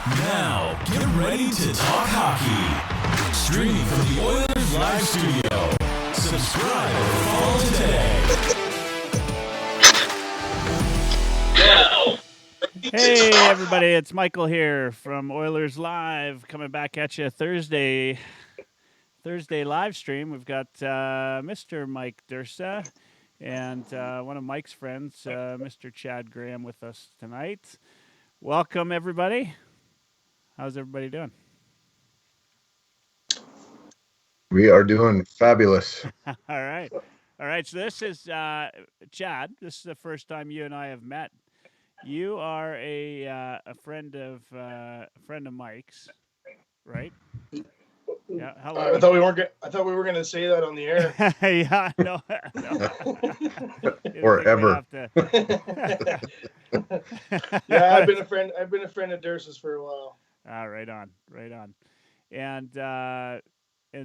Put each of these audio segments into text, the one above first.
Now, get ready to talk hockey. Streaming from the Oilers Live studio. Subscribe or follow today. Now. Hey everybody, it's Michael here from Oilers Live, coming back at you Thursday live stream. We've got Mr. Mike Dursa and one of Mike's friends, Mr. Chad Graham, with us tonight. Welcome everybody. How's everybody doing? We are doing fabulous. All right. So this is Chad. This is the first time you and I have met. You are a friend of Mike's, right? Yeah. How long? I thought we were gonna say that on the air. Yeah. No. Or ever. Yeah, I've been a friend of Dursa's for a while. Right on. And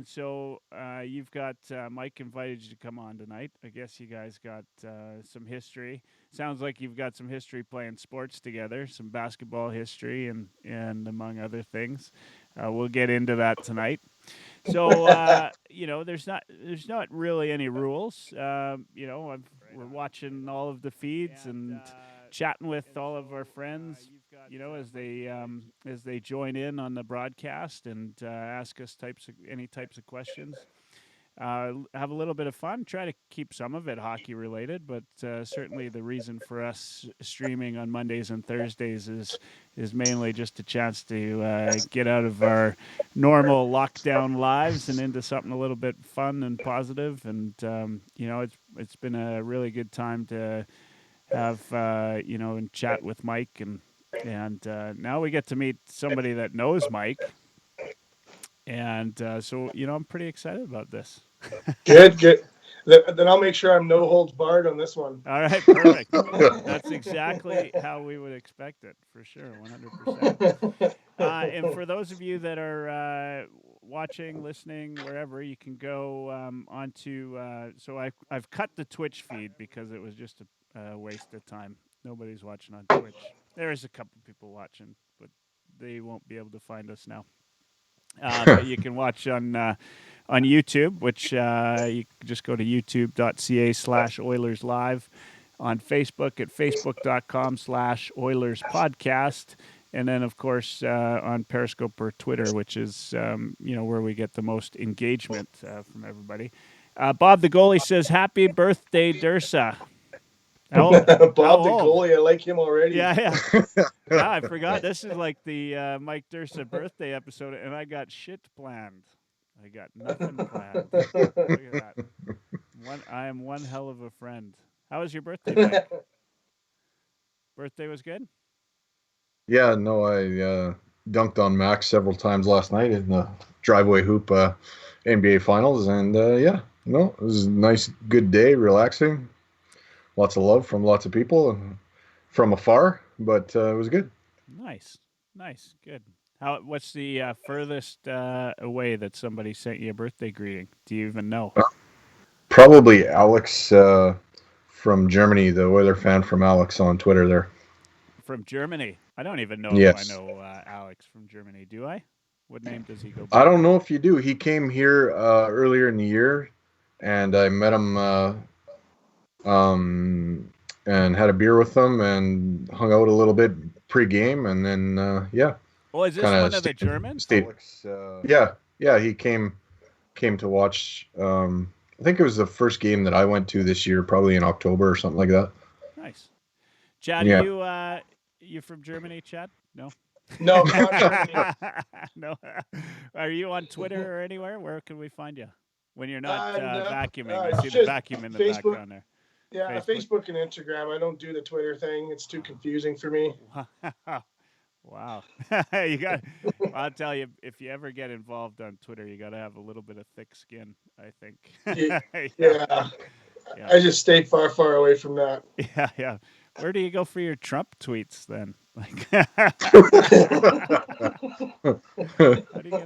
so you've got Mike invited you to come on tonight. I guess you guys got some history. Sounds like you've got some history playing sports together, some basketball history, and among other things. We'll get into that tonight. So there's not really any rules. We're watching all of the feeds and chatting with all of our friends, as they join in on the broadcast and ask us any types of questions. Have a little bit of fun. Try to keep some of it hockey related, but certainly the reason for us streaming on Mondays and Thursdays is mainly just a chance to get out of our normal lockdown lives and into something a little bit fun and positive. And it's been a really good time to have and chat with Mike, and now we get to meet somebody that knows Mike, and so I'm pretty excited about this. Good. Then I'll make sure I'm no holds barred on this one. All right, perfect. That's exactly how we would expect it, for sure, 100%. And for those of you that are watching, listening, wherever, you can go onto. So I've cut the Twitch feed because it was just a waste of time. Nobody's watching on Twitch. There is a couple people watching, but they won't be able to find us now. But you can watch on YouTube, which you can just go to youtube.ca/OilersLive, on Facebook at facebook.com/OilersPodcast, and then of course on Periscope or Twitter, which is where we get the most engagement from everybody. Bob the Goalie says, "Happy birthday, Dursa." Bob the Goalie, I like him already. Yeah, I forgot. This is like the Mike Dursa birthday episode, and I got shit planned. I got nothing planned. Look at that. I am one hell of a friend. How was your birthday, Mike? Birthday was good? Yeah, no, I dunked on Max several times last night in the driveway hoop NBA Finals, and it was a nice, good day, relaxing. Lots of love from lots of people and from afar, but it was good. Nice, good. What's the furthest away that somebody sent you a birthday greeting? Do you even know? Probably Alex from Germany, the Oiler fan from Alex on Twitter there. From Germany? I don't even know Yes. if I know Alex from Germany. Do I? What name does he go by? I don't know if you do. He came here earlier in the year, and I met him and had a beer with them and hung out a little bit pre-game, and then Oh, is this one of the Germans? Alex, yeah, he came to watch. I think it was the first game that I went to this year, probably in October or something like that. Nice. Chad, Yeah. you from Germany, Chad? No. No, not Germany. No. Are you on Twitter or anywhere? Where can we find you when you're not vacuuming? I see the vacuum in the background there. Yeah, Facebook and Instagram. I don't do the Twitter thing. It's too confusing for me. Wow. I'll tell you, if you ever get involved on Twitter, you got to have a little bit of thick skin, I think. Yeah. I just stay far, far away from that. Yeah. Where do you go for your Trump tweets then?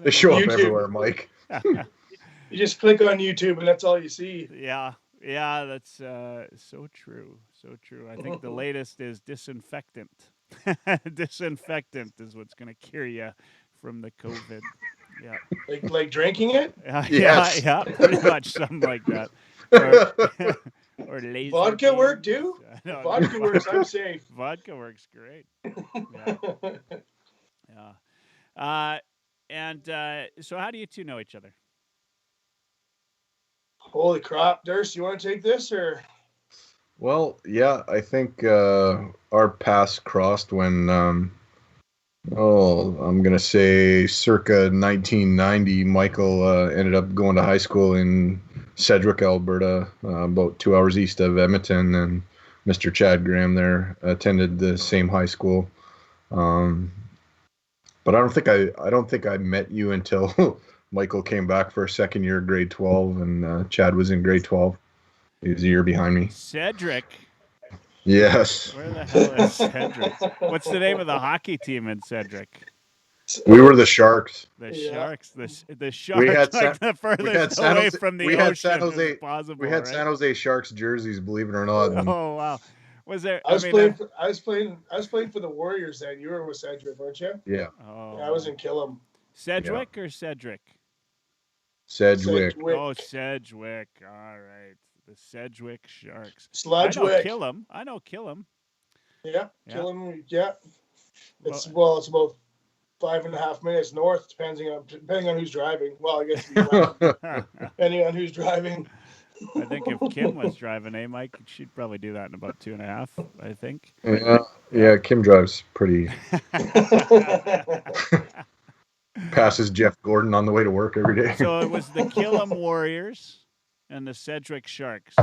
They show up everywhere, Mike. You just click on YouTube and that's all you see. Yeah, that's so true. I think the latest is disinfectant. Disinfectant is what's going to cure you from the COVID. Yeah. Like drinking it? Yes. Yeah, pretty much something like that. Or, or laser Vodka work beams. too? No, Vodka works. I'm safe. Vodka works great. Yeah. Yeah. So how do you two know each other? Holy crap, Durst, you want to take this or? Well, yeah, I think our paths crossed when, I'm going to say circa 1990, Michael ended up going to high school in Sedgwick, Alberta, about 2 hours east of Edmonton, and Mr. Chad Graham there attended the same high school. But I don't think I met you until Michael came back for a second year, grade 12, and Chad was in grade 12. He was a year behind me. Cedric. Yes. Where the hell is Cedric? What's the name of the hockey team in Cedric? We were the Sharks. The Yeah. Sharks. The Sharks, like the furthest away from the ocean as possible. We had right? San Jose Sharks jerseys, believe it or not. And Oh wow! Was there? I was playing for the Warriors then. You were with Sedgwick, weren't you? yeah, Oh, Yeah, I was in Killam. Sedgwick or Cedric? Sedgwick. Oh, Sedgwick. All right, the Sedgwick Sharks. Sludgewick. I know Killam. Yeah, Yeah. Killam. Yeah. It's about 5.5 minutes north, depending on who's driving. Well, I guess depending on who's driving. I think if Kim was driving, Mike, she'd probably do that in about 2.5. I think. Yeah, Kim drives pretty. Passes Jeff Gordon on the way to work every day. So it was the Killam Warriors and the Sedgwick Sharks.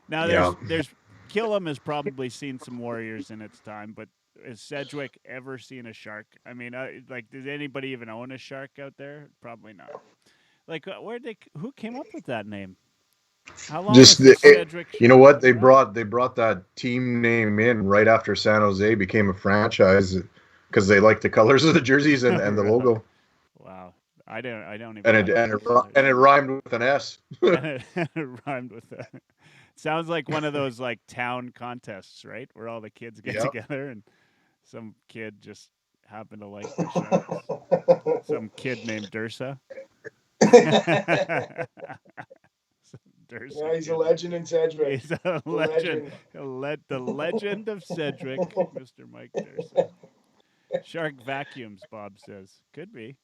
Now there's Killam has probably seen some Warriors in its time, but has Sedgwick ever seen a shark? I mean, does anybody even own a shark out there? Probably not. Like, who came up with that name? How long was the Sedgwick Sharks? You know what? They brought that team name in right after San Jose became a franchise because they liked the colors of the jerseys and the logo. Wow. I don't even. And it rhymed with an S. and it rhymed with that. Sounds like one of those like town contests, right? Where all the kids get together and some kid just happened to like the Sharks. Some kid named Dursa. Yeah, he's a legend in Sedgwick. He's a legend. The legend of Sedgwick, Mr. Mike Dursa. Shark vacuums, Bob says. Could be.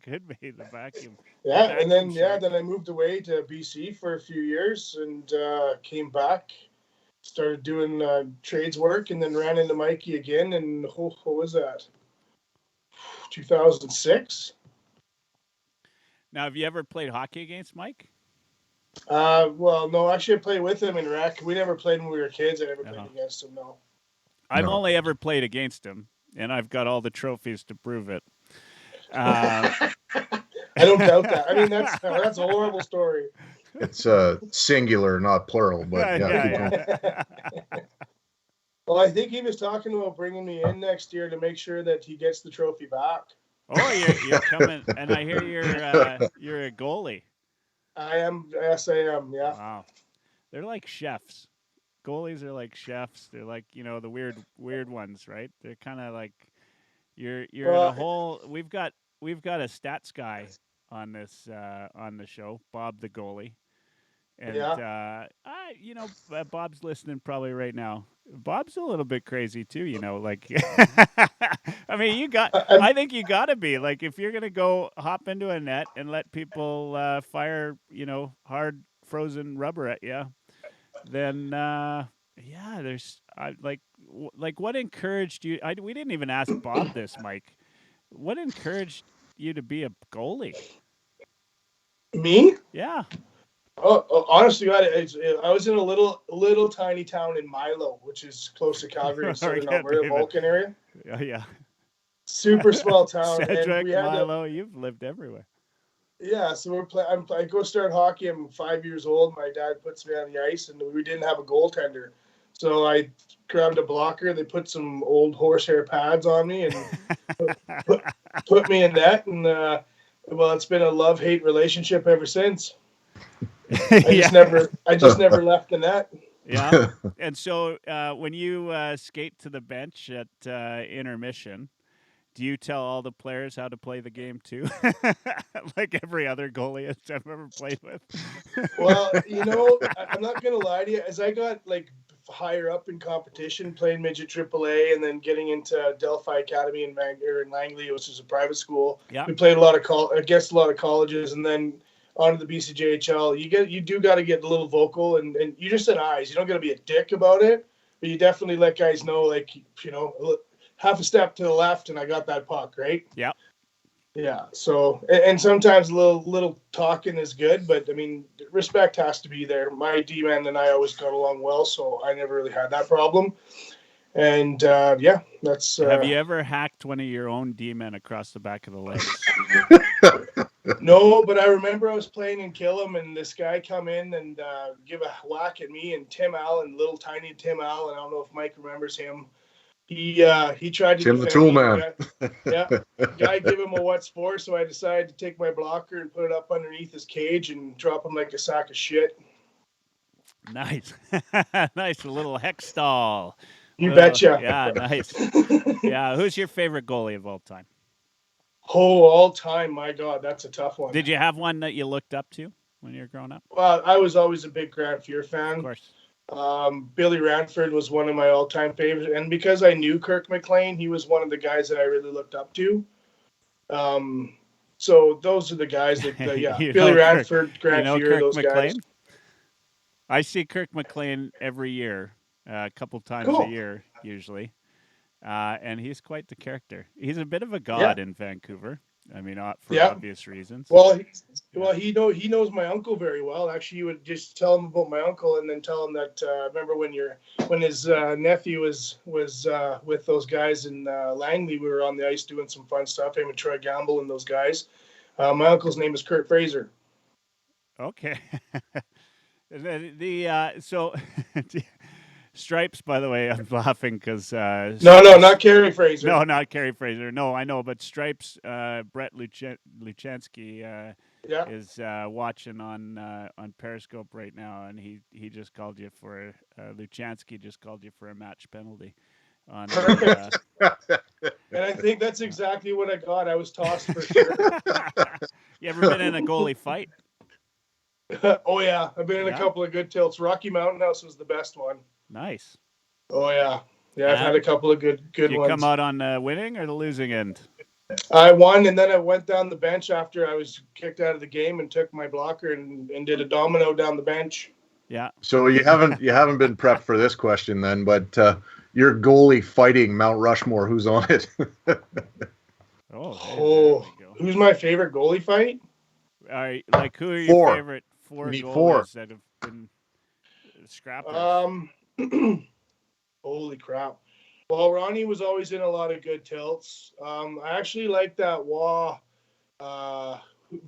Could be the vacuum. Yeah, and then then I moved away to BC for a few years and came back, started doing trades work, and then ran into Mikey again. And what was that? 2006. Now, have you ever played hockey against Mike? Well, no, actually, I played with him in rec. We never played when we were kids. I never played against him. No. I've only ever played against him, and I've got all the trophies to prove it. I don't doubt that. I mean, that's a horrible story. It's singular, not plural, but yeah. Well, I think he was talking about bringing me in next year to make sure that he gets the trophy back. Oh, you're coming, and I hear you're a goalie. I am. Yes, I am. Yeah. Wow, they're like chefs. Goalies are like chefs. They're like the weird ones, right? They're kind of like you're in a whole. We've got a stats guy on the show, Bob the goalie, and Bob's listening probably right now. Bob's a little bit crazy too, like I mean, I think you got to be like, if you're going to go hop into a net and let people fire, hard frozen rubber at you, then there's like what encouraged you? We didn't even ask Bob this, Mike. What encouraged you to be a goalie? Me? Yeah. Oh, honestly, I was in a little tiny town in Milo, which is close to Calgary, southern Alberta, Vulcan area. Oh, yeah. Super small town. Sedgwick, and we had Milo, you've lived everywhere. Yeah, so we're playing. I go start hockey. I'm 5 years old. My dad puts me on the ice, and we didn't have a goaltender, so I grabbed a blocker. They put some old horsehair pads on me and put me in net. And well, it's been a love-hate relationship ever since. I just never left the net. Yeah. And so when you skate to the bench at intermission, do you tell all the players how to play the game too? Like every other goalie I've ever played with? Well, I'm not gonna lie to you. As I got like higher up in competition, playing midget AAA, and then getting into Delphi Academy in Langley, which is a private school. Yeah. We played a lot of a lot of colleges, and then onto the BCJHL. You do got to get a little vocal, and you're just an eyes. You don't got to be a dick about it, but you definitely let guys know, like, half a step to the left, and I got that puck, right? Yeah. Yeah. So, and sometimes a little talking is good, but I mean, respect has to be there. My D-man and I always got along well, so I never really had that problem. And yeah, that's. Have you ever hacked one of your own D-men across the back of the legs? No, but I remember I was playing in Killam, and this guy come in and give a whack at me, and Tim Allen, little tiny Tim Allen. I don't know if Mike remembers him. He tried to Tim the Tool Man. Yeah, guy give him a what's for, so I decided to take my blocker and put it up underneath his cage and drop him like a sack of shit. Nice. Nice, a little Hextall. You betcha. Yeah, nice. Yeah, who's your favorite goalie of all time? Oh, all time, my God, that's a tough one. Did you have one that you looked up to when you were growing up? Well, I was always a big Grant Fuhr fan. Of course. Billy Ranford was one of my all-time favorites, and because I knew Kirk McLean, he was one of the guys that I really looked up to. So those are the guys that, Billy Ranford, Grant Fuhr, those McLean? guys. I see Kirk McLean every year, a couple times a year usually, and he's quite the character. He's a bit of a god in Vancouver. I mean, for obvious reasons. Well, he knows my uncle very well. Actually, you would just tell him about my uncle, and then tell him that remember when his nephew was with those guys in Langley, we were on the ice doing some fun stuff. Him and Troy Gamble and those guys. My uncle's name is Kurt Fraser. Okay. So Stripes, by the way, I'm laughing because no, not Kerry Fraser. No, not Kerry Fraser. No, I know, but Stripes, Brett Luchansky is watching on Periscope right now, and he just called you for Luchansky just called you for a match penalty. Perfect. And I think that's exactly what I got. I was tossed for sure. You ever been in a goalie fight? Oh yeah, I've been in a couple of good tilts. Rocky Mountain House was the best one. Nice. Oh yeah, I've had a couple of good ones. You ones. Come out on the winning or the losing end? I won, and then I went down the bench after I was kicked out of the game and took my blocker and did a domino down the bench. Yeah. So you haven't been prepped for this question then, but your goalie fighting Mount Rushmore, who's on it? Who's my favorite goalie fight? Like who are your favorite goalies that have been scrappers? Holy crap. Well, Ronnie was always in a lot of good tilts. I actually like that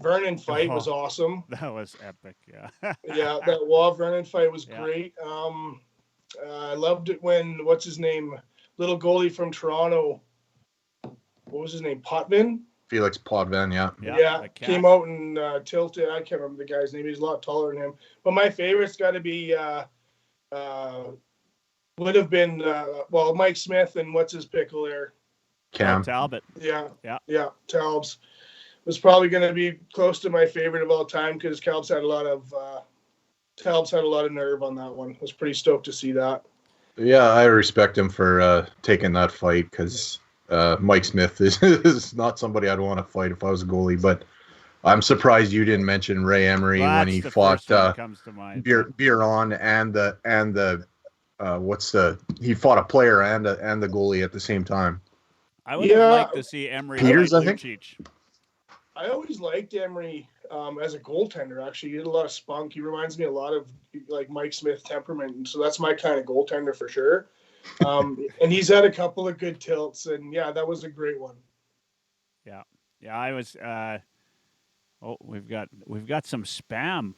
Vernon fight was awesome. That was epic, yeah. Yeah, that Vernon fight was great. I loved it when, what's his name? Little goalie from Toronto. What was his name? Potvin? Felix Potvin, yeah. Came out and tilted. I can't remember the guy's name. He's a lot taller than him. But my favorite's got to be would have been Mike Smith and what's his pickle there? Cam Talbot. Yeah. Talbs was probably going to be close to my favorite of all time because Talbs had a lot of nerve on that one. I was pretty stoked to see that. Yeah, I respect him for taking that fight because Mike Smith is not somebody I'd want to fight if I was a goalie. But I'm surprised you didn't mention Ray Emery when he fought Biron he fought a player and the goalie at the same time. I would have liked to see Emery Peters, I think. Lucic. I always liked Emery as a goaltender. Actually, he had a lot of spunk. He reminds me a lot of like Mike Smith temperament, and so that's my kind of goaltender for sure. And he's had a couple of good tilts, and that was a great one. Yeah. I was. We've got some spam.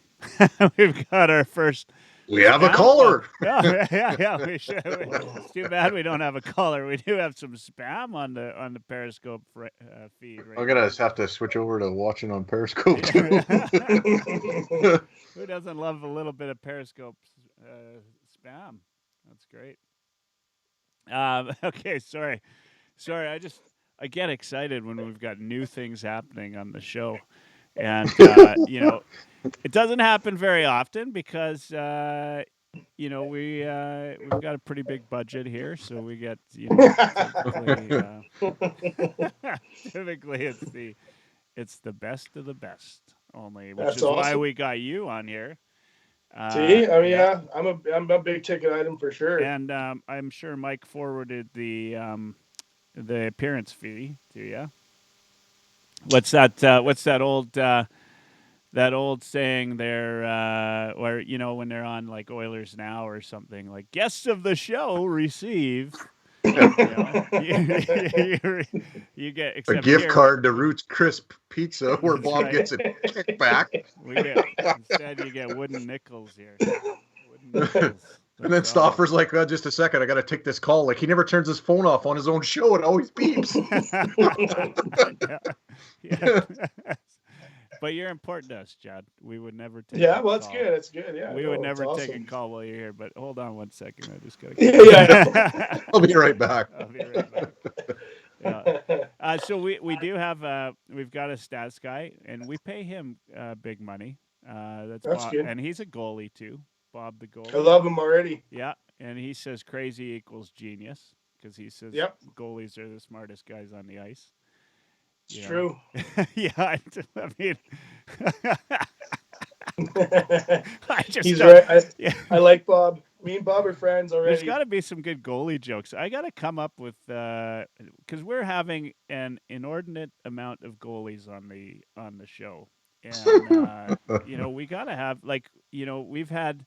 We've got our first. We have a caller. Yeah. We should. It's too bad we don't have a caller. We do have some spam on the Periscope feed. Right I'm gonna have to switch over to watching on Periscope too. Who doesn't love a little bit of Periscope Bam. That's great. Okay, sorry. I get excited when we've got new things happening on the show. And, it doesn't happen very often because, we've got a pretty big budget here. So we get, typically it's the best of the best only, which That's is why awesome. we got you on here. See, I mean, Yeah. I'm a big ticket item for sure. And I'm sure Mike forwarded the appearance fee to you. What's that old saying there, where when they're on like Oilers Now or something, like guests of the show receive. You get A except gift here, card to Roots Crisp Pizza where That's Bob right. gets a kickback. Instead you get wooden nickels here. Wooden nickels. And then Stauffer's like, just a second, I got to take this call. Like, he never turns his phone off on his own show. It always beeps. Yeah. But you're important to us, Chad. We would never take Yeah, a well, that's call. good. That's good. Yeah, We would never it's take a awesome. call while you're here. But hold on one second. I just got to Yeah, I'll be right back. I'll be right back. Yeah. So we do have we've got a stats guy, and we pay him big money. That's That's Bob, good. and he's a goalie too, Bob the goalie. I love him already. Yeah, and he says crazy equals genius because he says goalies are the smartest guys on the ice. It's true. Yeah, I mean, I just He's don't- right. I like Bob. Me and Bob are friends already. There's got to be some good goalie jokes. I got to come up with because we're having an inordinate amount of goalies on the show, and we got to have we've had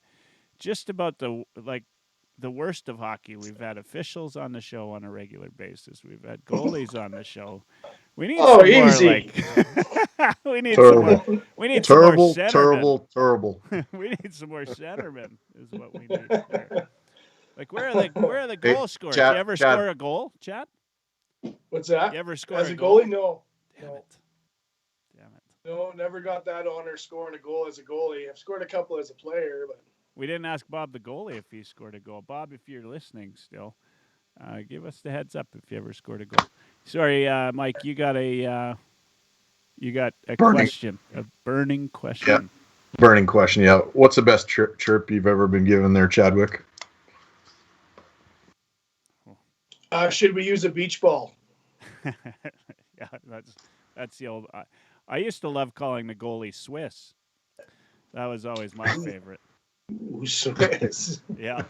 just about the worst of hockey. We've had officials on the show on a regular basis. We've had goalies on the show. We need some easy. more we need Terrible. some more. We need Terrible, some more centermen. terrible. We need some more centermen. Is what we need. Here. Like where are the goal scorers? Chad- You ever Chad. score a goal, Chad? What's that? You ever score As a a goal? goalie? No. Damn No. it. No, never got that honor scoring a goal as a goalie. I've scored a couple as a player, but We didn't ask Bob the goalie if he scored a goal. Bob, if you're listening still, give us the heads up if you ever scored a goal. Sorry, Mike, you got a question, a burning question. Yeah. Burning question, yeah. What's the best chirp you've ever been given there, Chadwick? should we use a beach ball? Yeah, that's the old. I used to love calling the goalie Swiss. That was always my favorite. Ooh, Swiss. Yeah.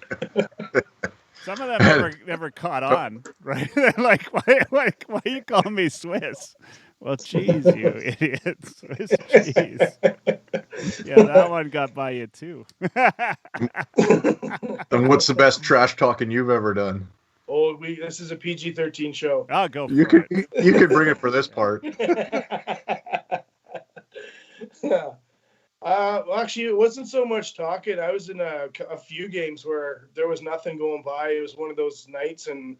Some of them never caught on, right? Like, why you call me Swiss? Well, cheese, you idiot. Swiss cheese. Yeah, that one got by you too. And what's the best trash talking you've ever done? Oh, this is a PG-13 show. I'll go for You could it. bring it for this part. Yeah. Actually, it wasn't so much talking. I was in a few games where there was nothing going by. It was one of those nights, and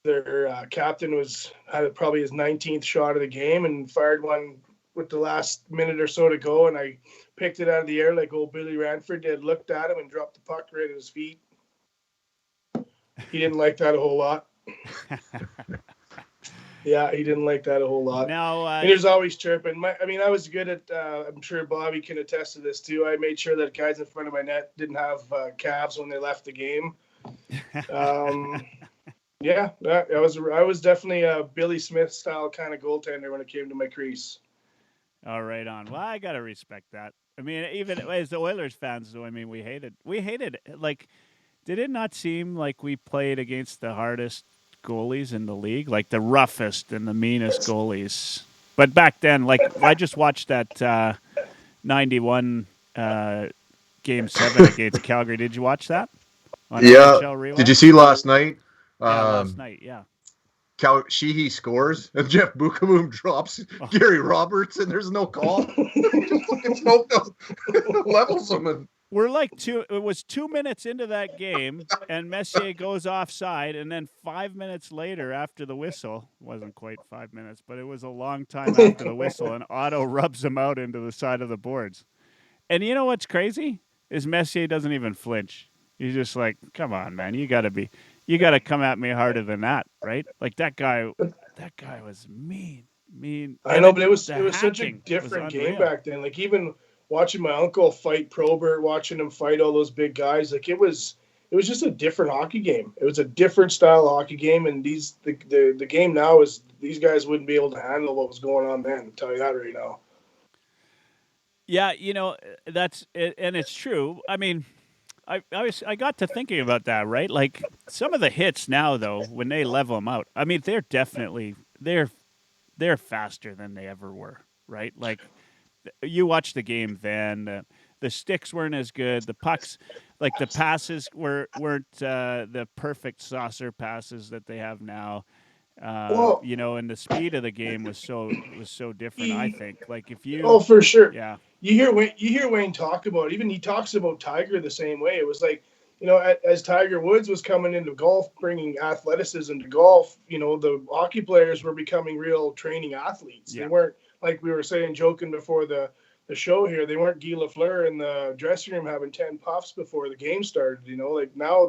their captain had probably his 19th shot of the game and fired one with the last minute or so to go, and I picked it out of the air like old Billy Ranford did, looked at him, and dropped the puck right at his feet. He didn't like that a whole lot. Yeah, he didn't like that a whole lot. Now, and he was always chirping. I was good at, I'm sure Bobby can attest to this too. I made sure that guys in front of my net didn't have calves when they left the game. Yeah, I was definitely a Billy Smith style kind of goaltender when it came to my crease. all right on. Well, I gotta respect that. I mean, even as the Oilers fans, though, I mean, we hated. Like, did it not seem like we played against the hardest goalies in the league, like the roughest and the meanest goalies? But back then, like, I just watched that 91 Game 7 against Calgary. Did you watch that? On Yeah. NHL Rewatch? Did you see last night? Yeah, last night, yeah. Sheehy scores and Jeff Bukaboom drops Gary Roberts and there's no call. Just fucking smoked him. Levels him. And It was 2 minutes into that game, and Messier goes offside, and then 5 minutes later, after the whistle, wasn't quite 5 minutes, but it was a long time after the whistle, and Otto rubs him out into the side of the boards. And you know what's crazy? Is Messier doesn't even flinch. You're just like, come on, man, you got to come at me harder than that, right? Like that guy was mean. I And know, but it was the such a hacking was different game unreal. back then. Like even watching my uncle fight Probert, watching him fight all those big guys, like it was just a different hockey game. It was a different style of hockey game, and the game now is these guys wouldn't be able to handle what was going on then. I'll tell you that right now. Yeah, that's it, and it's true. I mean, I got to thinking about that, right? Like some of the hits now, though, when they level them out, I mean, they're faster than they ever were, right? Like you watch the game then, the sticks weren't as good, the pucks, like the passes weren't the perfect saucer passes that they have now. Well, And the speed of the game was so different. I think, like if you, oh, for sure. yeah, You hear Wayne talk about, even he talks about Tiger the same way. It was like, as Tiger Woods was coming into golf, bringing athleticism to golf, the hockey players were becoming real training athletes. Yeah. They weren't, like we were saying, joking before the show here, they weren't Guy Lafleur in the dressing room having 10 puffs before the game started. Like now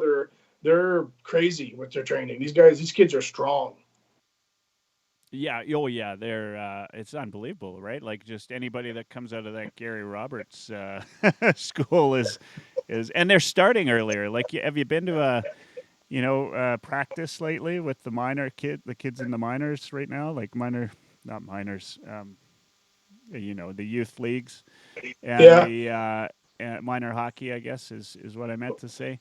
they're crazy with their training. These kids are strong. Yeah. Oh, yeah. They're it's unbelievable, right? Like just anybody that comes out of that Gary Roberts school is, and they're starting earlier. Like, have you been to practice lately with the kids in the minors right now? Like not minors, the youth leagues and Yeah. the minor hockey, I guess is what I meant to say.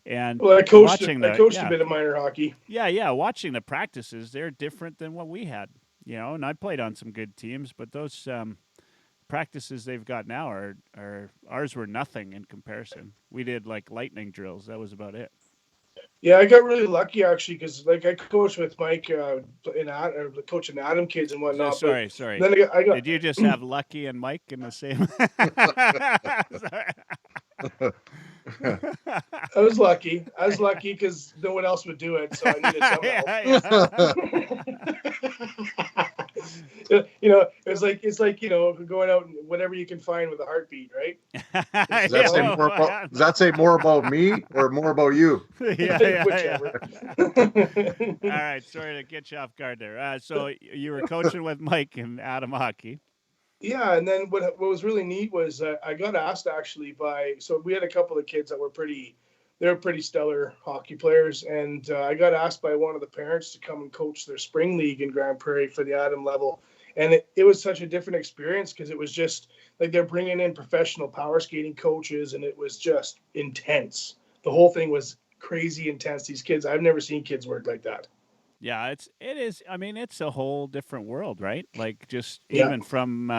And Well, I coached watching a bit of minor hockey. Yeah, watching the practices, they're different than what we had, and I played on some good teams, but those practices they've got now are ours were nothing in comparison. We did like lightning drills. That was about it. Yeah, I got really lucky actually because like I coached with Mike coaching Adam kids and whatnot. Sorry. Then I got Did you just have Lucky and Mike in the same? I was lucky because no one else would do it, so I needed some help. It's like going out and whatever you can find with a heartbeat, right? Does that say more about me or more about you? Whichever. All right, sorry to get you off guard there. So you were coaching with Mike and Adam hockey. Yeah, and then what was really neat was I got asked actually so we had a couple of kids that were pretty stellar hockey players, and I got asked by one of the parents to come and coach their spring league in Grand Prairie for the Adam level, and it was such a different experience because it was just like they're bringing in professional power skating coaches, and it was just intense. The whole thing was crazy intense. These kids, I've never seen kids work like that. Yeah, it is. I mean, it's a whole different world, right? Like just Yeah. even from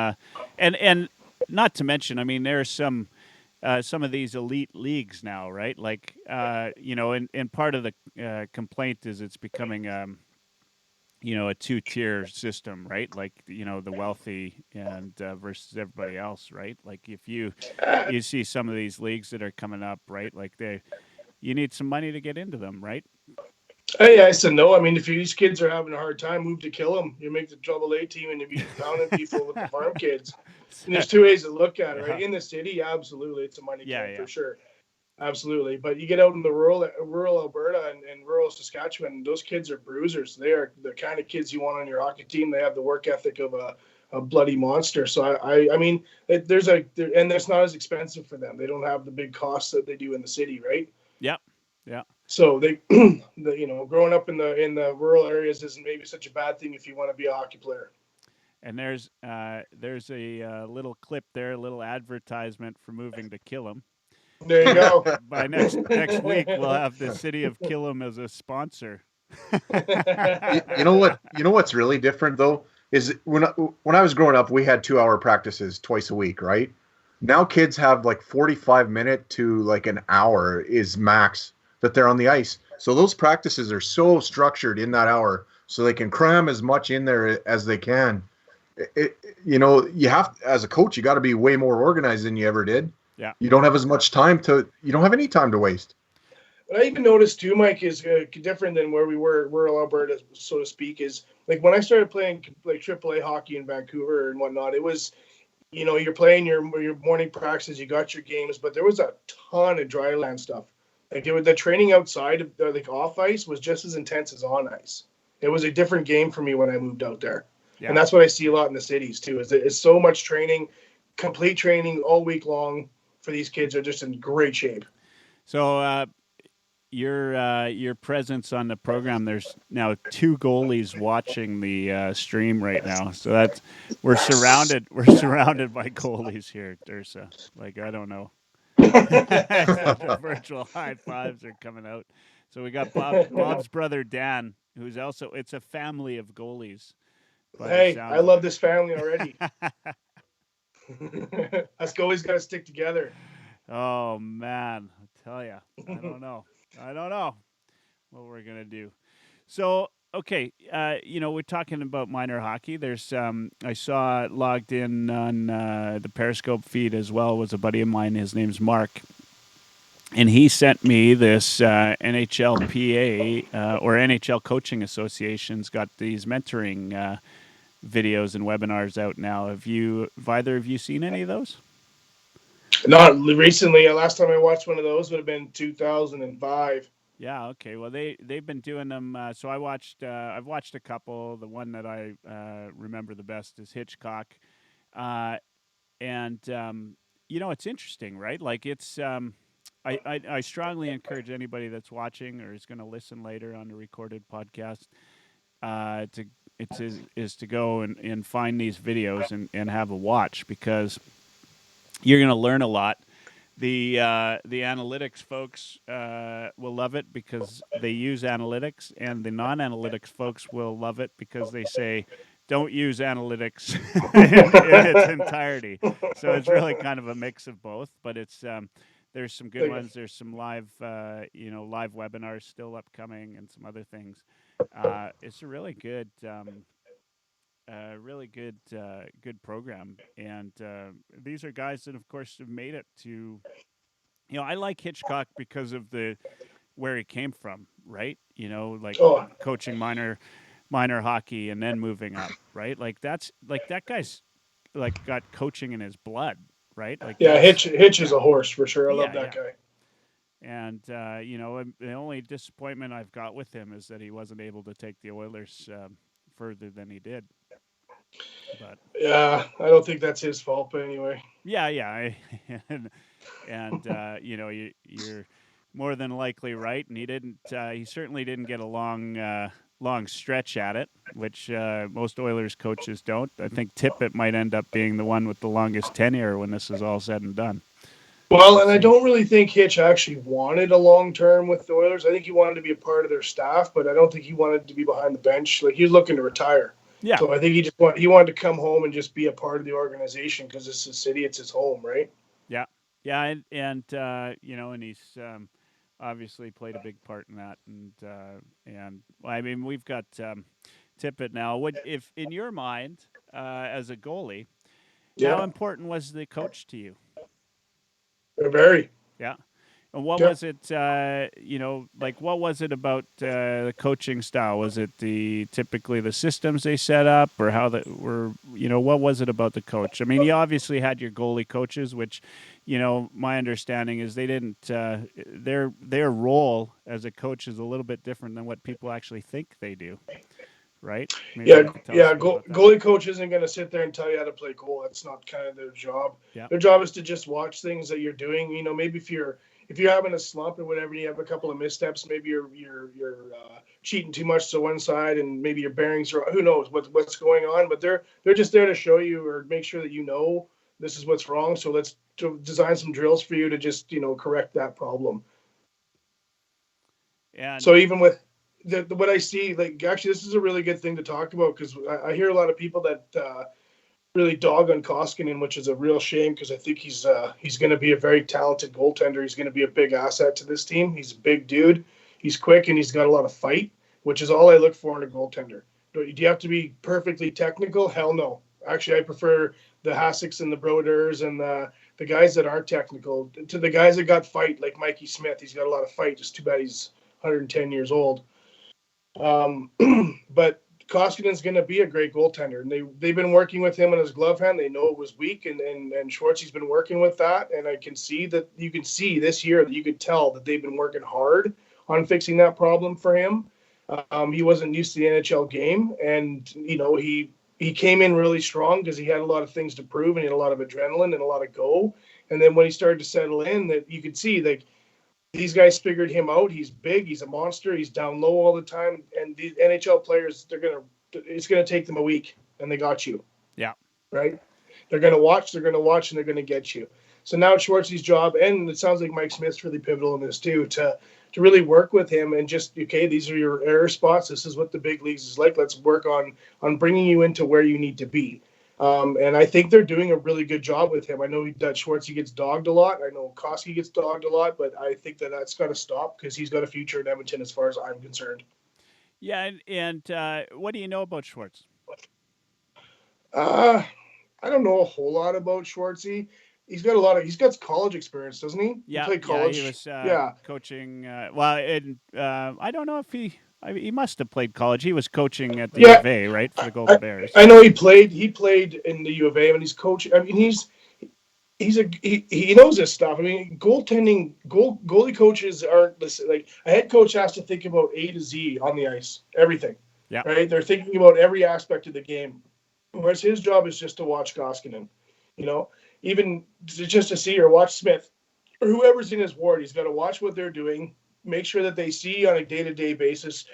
and not to mention, I mean, there's some of these elite leagues now, right? Like and part of the complaint is it's becoming a two-tier system, right? Like the wealthy and versus everybody else, right? Like if you see some of these leagues that are coming up, right? Like you need some money to get into them, right? Hey, I said no. I mean, if these kids are having a hard time, move to kill them. You make the Double A team and you be pounding people with the farm kids. And there's two ways to look at it, right? In the city, absolutely, it's a money game for sure, absolutely. But you get out in the rural Alberta and rural Saskatchewan, those kids are bruisers. They are the kind of kids you want on your hockey team. They have the work ethic of a bloody monster. So I mean, and it's not as expensive for them. They don't have the big costs that they do in the city, right? Yeah. Yeah. So they, growing up in the rural areas isn't maybe such a bad thing if you want to be a hockey player. And there's a little clip there, a little advertisement for moving to Killam. There you go. By next week, we'll have the city of Killam as a sponsor. You know what? You know what's really different though is when I was growing up, we had 2-hour practices twice a week, right? Now kids have like 45-minute to like an hour is max that they're on the ice. So those practices are so structured in that hour so they can cram as much in there as they can. You have, as a coach, you got to be way more organized than you ever did. Yeah. You don't have as much time you don't have any time to waste. What I even noticed too, Mike, is different than where we were, rural Alberta, so to speak, is like when I started playing like AAA hockey in Vancouver and whatnot, it was, you're playing your morning practices, you got your games, but there was a ton of dry land stuff. Like the training outside of like off ice was just as intense as on ice. It was a different game for me when I moved out there. Yeah. And that's what I see a lot in the cities too, is that it's so much training, complete training all week long for these kids are just in great shape. So your presence on the program, there's now 2 goalies watching the stream right now. So that's we're surrounded by goalies here, Dursa. Like, I don't know. The virtual high fives are coming out. So we got Bob's brother Dan, who's also, it's a family of goalies. Hey, I love this family already. Us goalies got to stick together. Oh man, I tell you, I don't know what we're gonna do. So okay, we're talking about minor hockey. There's I saw logged in on the Periscope feed as well was a buddy of mine. His name's Mark, and he sent me this NHLPA or NHL Coaching Association's got these mentoring videos and webinars out now. Have either of you seen any of those? Not recently. Last time I watched one of those would have been 2005. Yeah. Okay. Well, they've been doing them. So I've watched a couple. The one that I remember the best is Hitchcock, and it's interesting, right? Like it's I strongly encourage anybody that's watching or is going to listen later on the recorded podcast to go and find these videos and have a watch, because you're going to learn a lot. The analytics folks will love it because they use analytics, and the non-analytics folks will love it because they say, don't use analytics in its entirety. So it's really kind of a mix of both, but it's there's some good ones. There's some live live webinars still upcoming and some other things. It's a really good good program, and these are guys that of course have made it to, I like Hitchcock because of where he came from, right? Coaching minor hockey and then moving up, right? Like that guy's like got coaching in his blood, right? Like, yeah, Hitch is a horse for sure. I love that guy. And the only disappointment I've got with him is that he wasn't able to take the Oilers further than he did. But yeah, I don't think that's his fault. But anyway, yeah, you're more than likely right. And he certainly didn't get a long stretch at it, which most Oilers coaches don't. I think Tippett might end up being the one with the longest tenure when this is all said and done. Well, and I don't really think Hitch actually wanted a long term with the Oilers. I think he wanted to be a part of their staff, but I don't think he wanted to be behind the bench. Like, he was looking to retire. Yeah. So I think he wanted to come home and just be a part of the organization because it's his city, it's his home, right? Yeah, yeah, and he's obviously played a big part in that, and I mean, we've got Tippett now. What if, in your mind, as a goalie, how important was the coach to you? Very. Yeah. And what was it, what was it about the coaching style? Was it typically the systems they set up, or what was it about the coach? I mean, you obviously had your goalie coaches, which, my understanding is they didn't, their role as a coach is a little bit different than what people actually think they do. Right? Maybe goalie coach isn't going to sit there and tell you how to play goal. That's not kind of their job. Yeah. Their job is to just watch things that you're doing. Maybe if you're having a slump or whatever, and you have a couple of missteps, maybe you're cheating too much to one side, and maybe your bearings are, who knows what's going on. But they're just there to show you or make sure that this is what's wrong. So let's design some drills for you to just correct that problem. And so even with what I see, like, actually, this is a really good thing to talk about, because I hear a lot of people that really dog on Koskinen, which is a real shame, because I think he's going to be a very talented goaltender. He's going to be a big asset to this team. He's a big dude. He's quick, and he's got a lot of fight, which is all I look for in a goaltender. Do you have to be perfectly technical? Hell no. Actually, I prefer the Hassicks and the Broders and the guys that aren't technical to the guys that got fight, like Mikey Smith. He's got a lot of fight. Just too bad he's 110 years old. But Koskinen's going to be a great goaltender, and they've been working with him on his glove hand. They know it was weak, and Schwartzy's been working with that. And I can see that you can see this year that you could tell that they've been working hard on fixing that problem for him. He wasn't used to the NHL game, and he came in really strong because he had a lot of things to prove, and he had a lot of adrenaline and a lot of go. And then when he started to settle in, that you could see like these guys figured him out. He's big. He's a monster. He's down low all the time. And the NHL players, it's gonna take them a week, and they got you. Yeah. Right. They're gonna watch. And they're gonna get you. So now it's Schwartzy's job, and it sounds like Mike Smith's really pivotal in this too, to really work with him and just, okay, these are your error spots. This is what the big leagues is like. Let's work on bringing you into where you need to be. And I think they're doing a really good job with him. I know that Schwartzy gets dogged a lot. I know Koskinen gets dogged a lot, but I think that's got to stop because he's got a future in Edmonton as far as I'm concerned. Yeah, and what do you know about Schwartz? I don't know a whole lot about Schwartzy. He's got college experience, doesn't he? Yeah, he played college. He was coaching. I don't know if he must have played college. He was coaching at the U of A, right, for the Golden Bears. I know he played in the U of A, and he's coaching. I mean, he knows this stuff. I mean, goalie coaches aren't like a head coach has to think about A to Z on the ice, everything. Yeah. Right. They're thinking about every aspect of the game, whereas his job is just to watch Koskinen. Even just to see or watch Smith or whoever's in his ward. He's got to watch what they're doing. Make sure that they see on a day-to-day basis,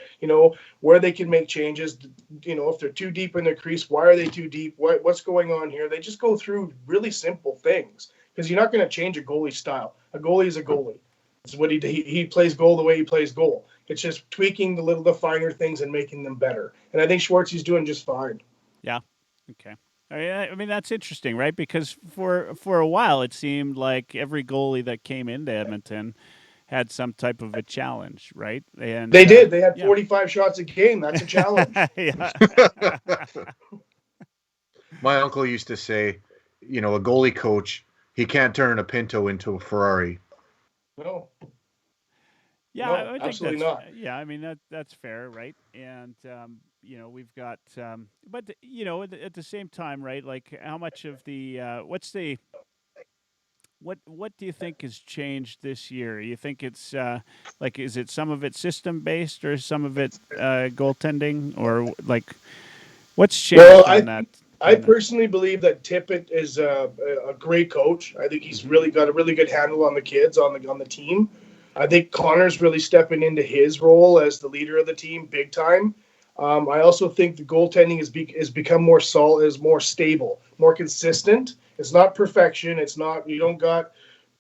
where they can make changes. If they're too deep in their crease, why are they too deep? What's going on here? They just go through really simple things because you're not going to change a goalie style. A goalie is a goalie. It's what he plays goal the way he plays goal. It's just tweaking the finer things and making them better. And I think Schwartzy's doing just fine. Yeah. Okay. I mean, that's interesting, right? Because for a while, it seemed like every goalie that came into Edmonton had some type of a challenge, right? And they did. They had 45 shots a game. That's a challenge. My uncle used to say, a goalie coach, he can't turn a Pinto into a Ferrari. No. Yeah, no, I think absolutely not. Yeah, I mean that's fair, right? And we've got, but at the same time, right? Like, how much of the what do you think has changed this year? You think it's is it some of it system based or some of it goaltending, or like what's changed on that? I personally believe that Tippett is a great coach. I think he's really got a really good handle on the kids on the team. I think Connor's really stepping into his role as the leader of the team big time. I also think the goaltending has become more solid, is more stable, more consistent. It's not perfection. It's not, you don't got,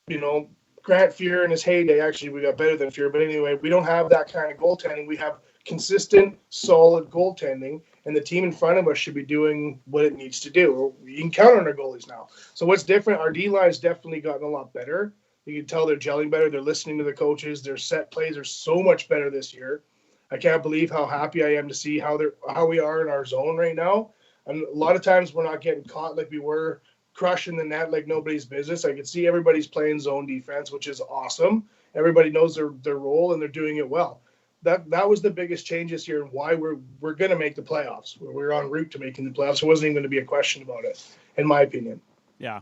Grant Fuhr in his heyday. Actually, we got better than Fuhr. But anyway, we don't have that kind of goaltending. We have consistent, solid goaltending, and the team in front of us should be doing what it needs to do. You can count on our goalies now. So what's different? Our D-line's definitely gotten a lot better. You can tell they're gelling better. They're listening to the coaches. Their set plays are so much better this year. I can't believe how happy I am to see how we are in our zone right now. And a lot of times we're not getting caught like we were, crushing the net like nobody's business. I can see everybody's playing zone defense, which is awesome. Everybody knows their role and they're doing it well. That was the biggest change this year and why we're going to make the playoffs. We're en route to making the playoffs. There wasn't even going to be a question about it, in my opinion. Yeah.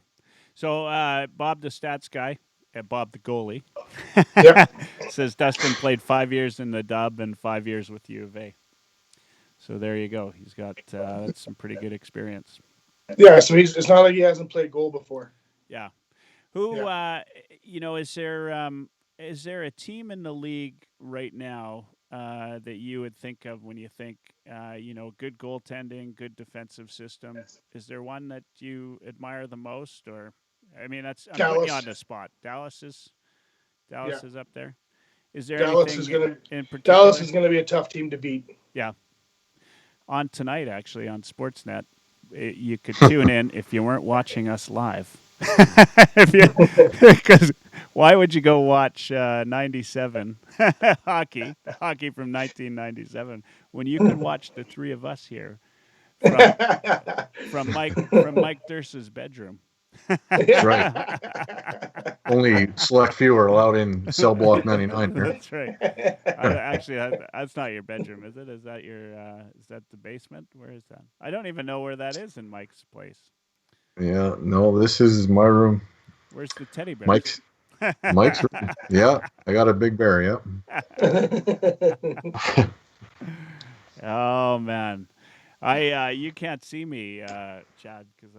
So Bob, the stats guy, Bob the goalie, says Dustin played 5 years in the Dub and 5 years with U of A. So there you go. He's got that's some pretty good experience. Yeah, so it's not like he hasn't played goal before. Yeah. Who is there a team in the league right now that you would think of when you think good goaltending, good defensive system? Is there one that you admire the most, or I'm putting you on the spot. Dallas is up there. Is there anything in particular? Dallas is going to be a tough team to beat. Yeah. On tonight, actually, on Sportsnet, you could tune in if you weren't watching us live. Because why would you go watch 97 hockey from 1997 when you could watch the three of us here from Mike Durst's bedroom? That's right. Only select few are allowed in cell block 99 here. That's right. Actually, that's not your bedroom, is it? Is that is that the basement? Where is that? I don't even know where that is in Mike's place. Yeah, no, this is my room. Where's the teddy bear? Mike's room. Yeah, I got a big bear, yeah. Oh man. You can't see me, Chad, because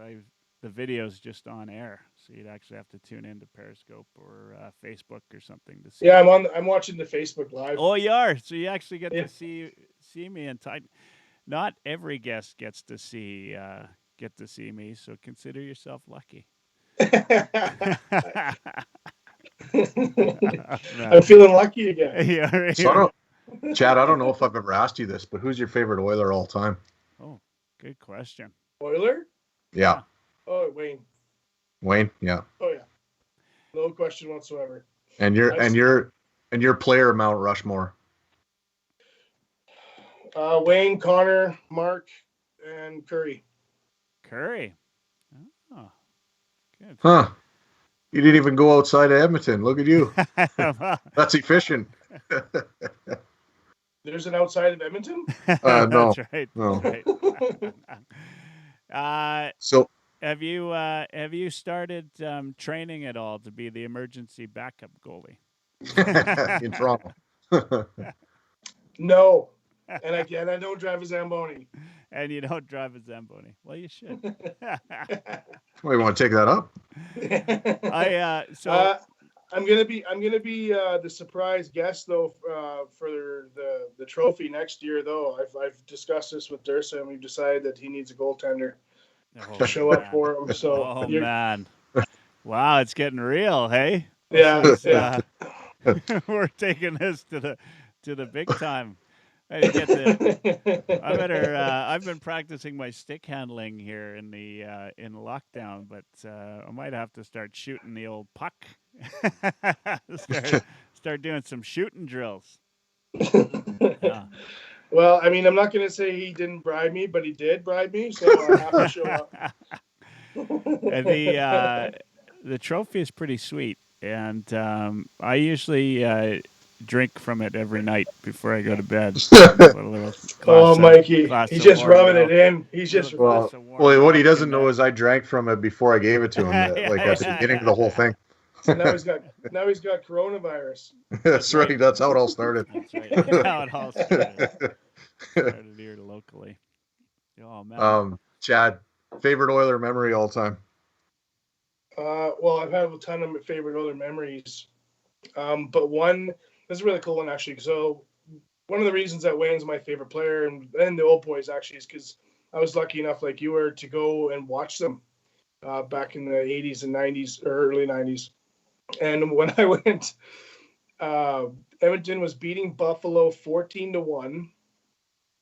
the video's just on air, so you'd actually have to tune into Periscope or Facebook or something to see. Yeah, I'm watching the Facebook Live. Oh, you are. So you actually get to see me and not every guest gets to see me, so consider yourself lucky. I'm feeling lucky again. Yeah. So Chad, I don't know if I've ever asked you this, but who's your favorite Oiler all time? Oh, good question. Oiler? Yeah. Oh, Wayne. Wayne, yeah. Oh yeah. No question whatsoever. And your player Mount Rushmore. Wayne, Connor, Mark, and Curry. Curry. Oh, good. Huh. You didn't even go outside of Edmonton. Look at you. That's efficient. There's an outside of Edmonton? No. That's right. No. That's right. So have you started training at all to be the emergency backup goalie in Toronto? No. And I don't drive a Zamboni. And you don't drive a Zamboni. Well, you should. Well, you want to take that up? I'm gonna be the surprise guest though for the trophy next year though. I've discussed this with Dursa and we've decided that he needs a goaltender to show up for him. So man, wow, it's getting real, hey? Yeah. We're taking this to the big time. I better. I've been practicing my stick handling here in lockdown, but I might have to start shooting the old puck. start doing some shooting drills. Yeah. Well, I mean, I'm not going to say he didn't bribe me, but he did bribe me, so I have to show up. And the trophy is pretty sweet, and I usually drink from it every night before I go to bed. Mikey, he's just rubbing it in. He's just well, what he doesn't know is I drank from it before I gave it to him, at the beginning of the whole thing. So now he's got coronavirus. That's right. That's how it all started. That's right. That's how it all started. Started here locally. Oh man. Chad, favorite Oiler memory all time? Well, I've had a ton of favorite Oiler memories, but one. This is a really cool one, actually. So one of the reasons that Wayne's my favorite player and the old boys, actually, is because I was lucky enough, like you were, to go and watch them back in the 80s and 90s, or early 90s. And when I went, Edmonton was beating Buffalo 14-1,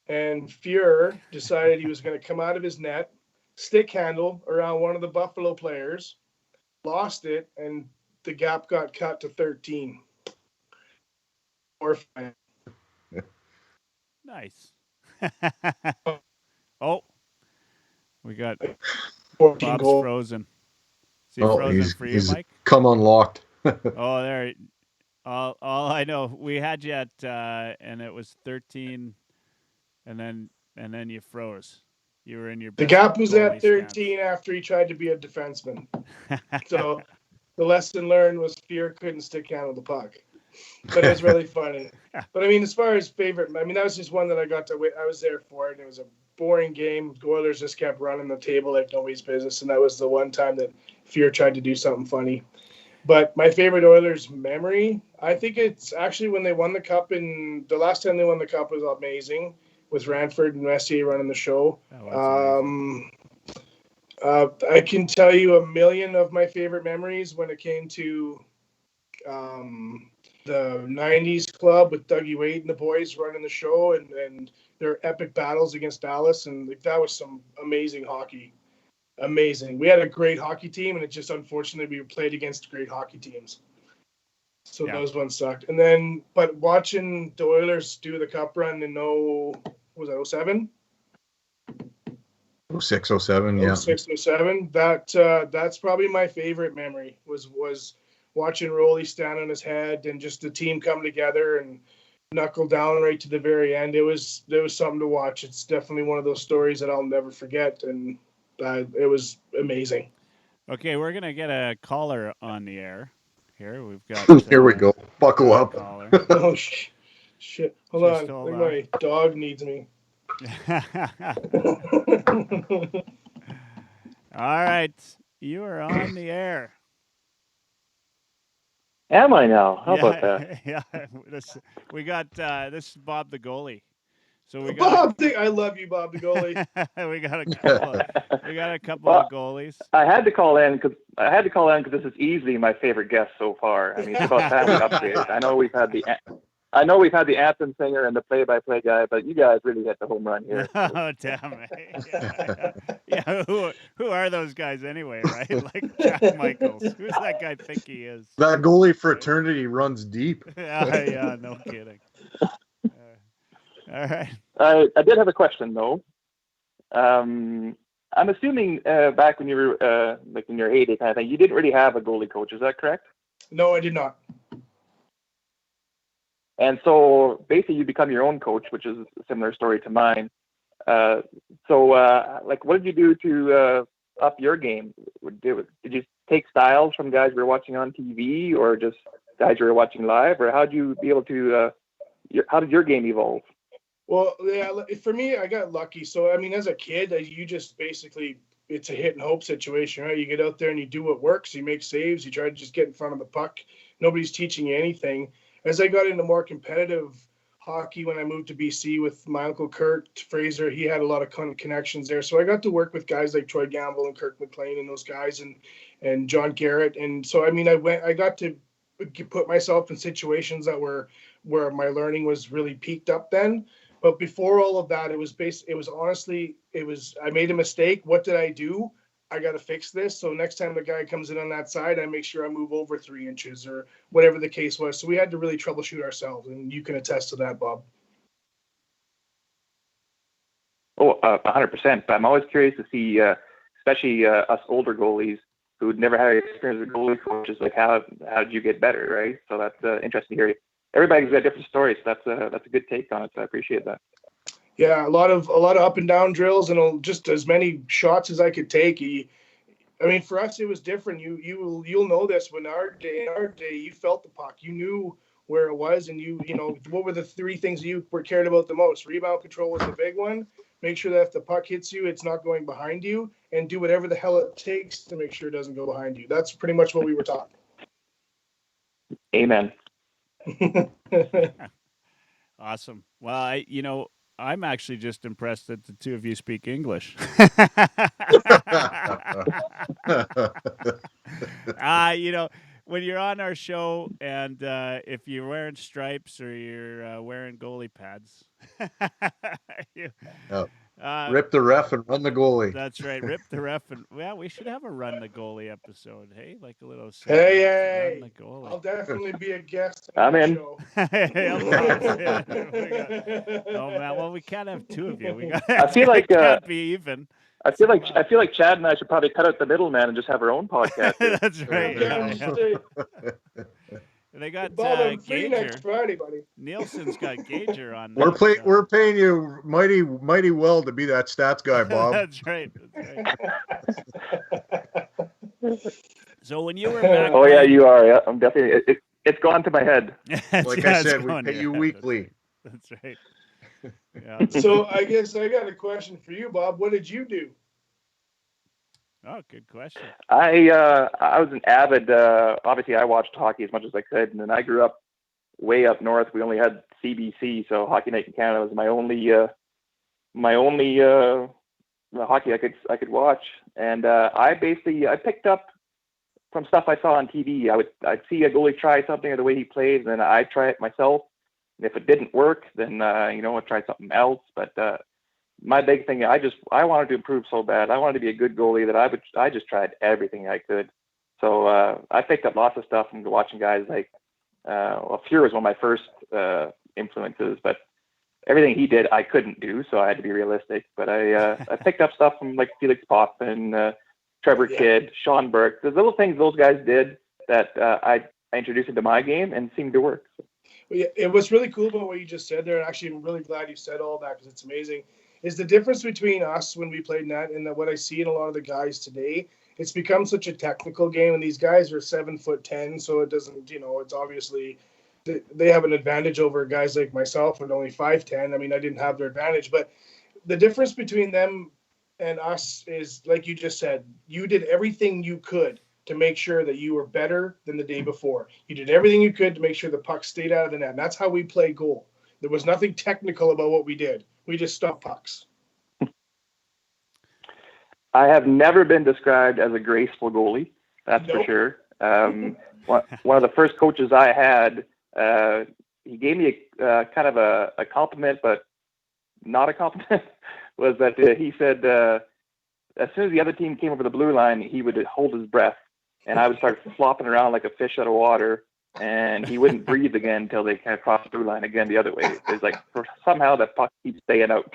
and Fuhr decided he was going to come out of his net, stick handle around one of the Buffalo players, lost it, and the gap got cut to 13. Nice. Oh, we got 14 Bob's goal. frozen. Is he frozen for you, he's Mike? Come unlocked. Oh, there. All I know, we had you at, and it was 13, and then you froze. You were in your. The gap was at 13 after he tried to be a defenseman. So the lesson learned was Fuhr couldn't stick handle the puck. But it was really funny. But I mean, as far as favorite, I mean, that was just one that I got to. I was there for it, and it was a boring game. Oilers just kept running the table like nobody's business, and that was the one time that Fuhr tried to do something funny. But my favorite Oilers memory, I think it's actually when they won the cup. The last time they won the cup was amazing, with Ranford and Messier running the show. I can tell you a million of my favorite memories when it came to the 90s club with Dougie Wade and the boys running the show and their epic battles against Dallas. And that was some amazing hockey. Amazing. We had a great hockey team, and it just unfortunately we played against great hockey teams. So those ones sucked. And then, but watching the Oilers do the cup run in 07? 06, 07, yeah. 06, 07. That's probably my favorite memory was watching Rolly stand on his head and just the team come together and knuckle down right to the very end. There was something to watch. It's definitely one of those stories that I'll never forget, and it was amazing. Okay, we're gonna get a caller on the air. Here we've got. Here we go. Buckle up. Caller. Oh shit! Hold Just on. hold I on. think my dog needs me. All right, you are on the air. Am I now? How about that? Yeah, we got this is Bob the goalie. So we got Bob, I love you, Bob the goalie. we got a couple of goalies. I had to call in because this is easily my favorite guest so far. I mean, it's about time we upgrade. I know we've had the anthem singer and the play-by-play guy, but you guys really hit the home run here. Oh damn it! Yeah, who are those guys anyway? Right, like Jack Michaels. Who's that guy think he is? That goalie fraternity runs deep. Yeah, no kidding. All right. I did have a question though. I'm assuming back when you were like in your heyday kind of thing, you didn't really have a goalie coach. Is that correct? No, I did not. And so basically, you become your own coach, which is a similar story to mine. Like, what did you do to up your game? Did you take styles from guys you were watching on TV, or just guys you were watching live, or how did you be able to? How did your game evolve? Well, yeah, for me, I got lucky. So, I mean, as a kid, you just basically, it's a hit and hope situation, right? You get out there and you do what works. You make saves. You try to just get in front of the puck. Nobody's teaching you anything. As I got into more competitive hockey, when I moved to BC with my uncle Kurt Fraser, he had a lot of connections there. So I got to work with guys like Troy Gamble and Kirk McLean and those guys and John Garrett. And so, I mean, I got to put myself in situations that were where my learning was really peaked up then. But before all of that, I made a mistake. What did I do? I got to fix this. So next time the guy comes in on that side, I make sure I move over 3 inches or whatever the case was. So we had to really troubleshoot ourselves. And you can attest to that, Bob. Oh, 100%. But I'm always curious to see, especially us older goalies who'd never had experience with goalie coaches, like how did you get better, right? So that's interesting to hear. Everybody's got different stories. That's a good take on it. So I appreciate that. Yeah, a lot of up and down drills and just as many shots as I could take. I mean, for us it was different. You'll know this. In our day, you felt the puck. You knew where it was, and you know what were the 3 things you were cared about the most. Rebound control was the big one. Make sure that if the puck hits you, it's not going behind you, and do whatever the hell it takes to make sure it doesn't go behind you. That's pretty much what we were taught. Amen. Awesome. Well, I'm actually just impressed that the two of you speak English. When you're on our show and if you're wearing stripes or you're wearing goalie pads, rip the ref and run the goalie. That's right. Rip the ref. And we should have a run the goalie episode. Hey, like a little hey. Run the goalie. I'll definitely be a guest I'm in. Show. Oh man, well we can't have 2 of you. We got. I feel like can't be even. I feel like Chad and I should probably cut out the middleman and just have our own podcast. That's right. Yeah. They got Bob, I'm free next Gager. Friday, buddy. Nielsen's got Gager on. We're paying you mighty well to be that stats guy, Bob. That's right. So when you were back, oh yeah, you are. Yeah, I'm definitely. It's gone to my head. Like I said, we pay you weekly. That's right. Yeah. So I guess I got a question for you, Bob. What did you do? Oh, good question. I was an avid. Obviously, I watched hockey as much as I could, and then I grew up way up north. We only had CBC, so Hockey Night in Canada was my only hockey I could watch. And I picked up from stuff I saw on TV. I'd see a goalie try something or the way he plays, and then I'd try it myself. And if it didn't work, then I'd try something else. But my big thing, I wanted to improve so bad. I wanted to be a good goalie that I just tried everything I could. So I picked up lots of stuff from watching guys like Fuhrer was one of my first influences. But everything he did, I couldn't do, so I had to be realistic. But I picked up stuff from like Felix Potvin, Trevor Kidd, Sean Burke. There's little things those guys did that I introduced into my game and seemed to work. So. Yeah, it was really cool about what you just said there. Actually, I'm really glad you said all that because it's amazing. Is the difference between us when we played net and what I see in a lot of the guys today. It's become such a technical game, and these guys are 7'10", so it doesn't, it's obviously they have an advantage over guys like myself with only 5'10". I mean, I didn't have their advantage, but the difference between them and us is, like you just said, you did everything you could to make sure that you were better than the day before. You did everything you could to make sure the puck stayed out of the net. And that's how we play goal. There was nothing technical about what we did. We just stopped pucks. I have never been described as a graceful goalie. That's for sure. One of the first coaches I had, he gave me kind of a compliment, but not a compliment, was that he said as soon as the other team came over the blue line, he would hold his breath. And I would start flopping around like a fish out of water, and he wouldn't breathe again until they kind of crossed the blue line again the other way. It's like somehow that puck keeps staying out.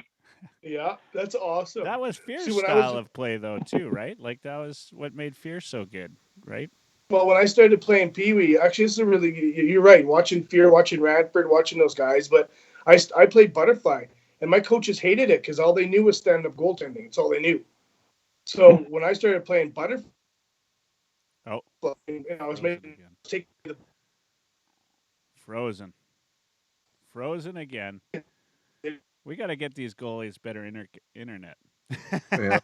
Yeah, that's awesome. That was Fierce's style of play, though, too, right? Like that was what made Fierce so good, right? Well, when I started playing Pee Wee, actually, this is really, you're right. Watching Fear, watching Radford, watching those guys, but I played Butterfly, and my coaches hated it because all they knew was stand-up goaltending. It's all they knew. So when I started playing Butterfly. I was making Frozen again. We got to get these goalies better internet. Yeah.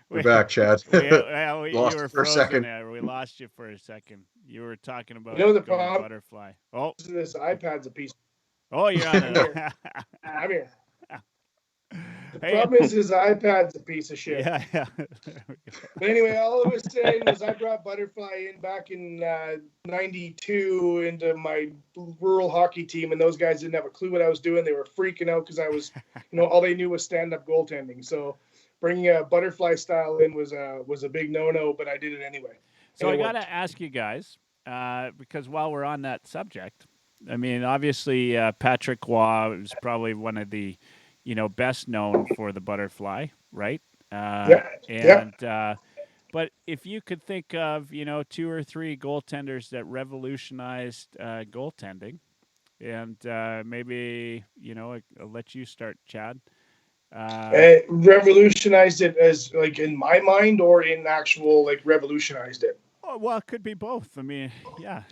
We're back, Chad. You Lost were for a second. There. We lost you for a second. You were talking about the problem, Butterfly. Oh, this iPad's a piece. Oh, you're on it. I'm here. The problem is his iPad's a piece of shit. Yeah. But anyway, all I was saying was I brought Butterfly in back in 92 into my rural hockey team, and those guys didn't have a clue what I was doing. They were freaking out because I was, all they knew was stand-up goaltending. So bringing a Butterfly style in was a big no-no, but I did it anyway. So I got to ask you guys, because while we're on that subject, I mean, obviously Patrick Waugh is probably one of the best known for the Butterfly, right? But if you could think of, 2 or 3 goaltenders that revolutionized goaltending, and maybe, I'll let you start, Chad. Revolutionized it as, like, in my mind, or in actual, like, revolutionized it? Oh, well, it could be both. I mean, yeah.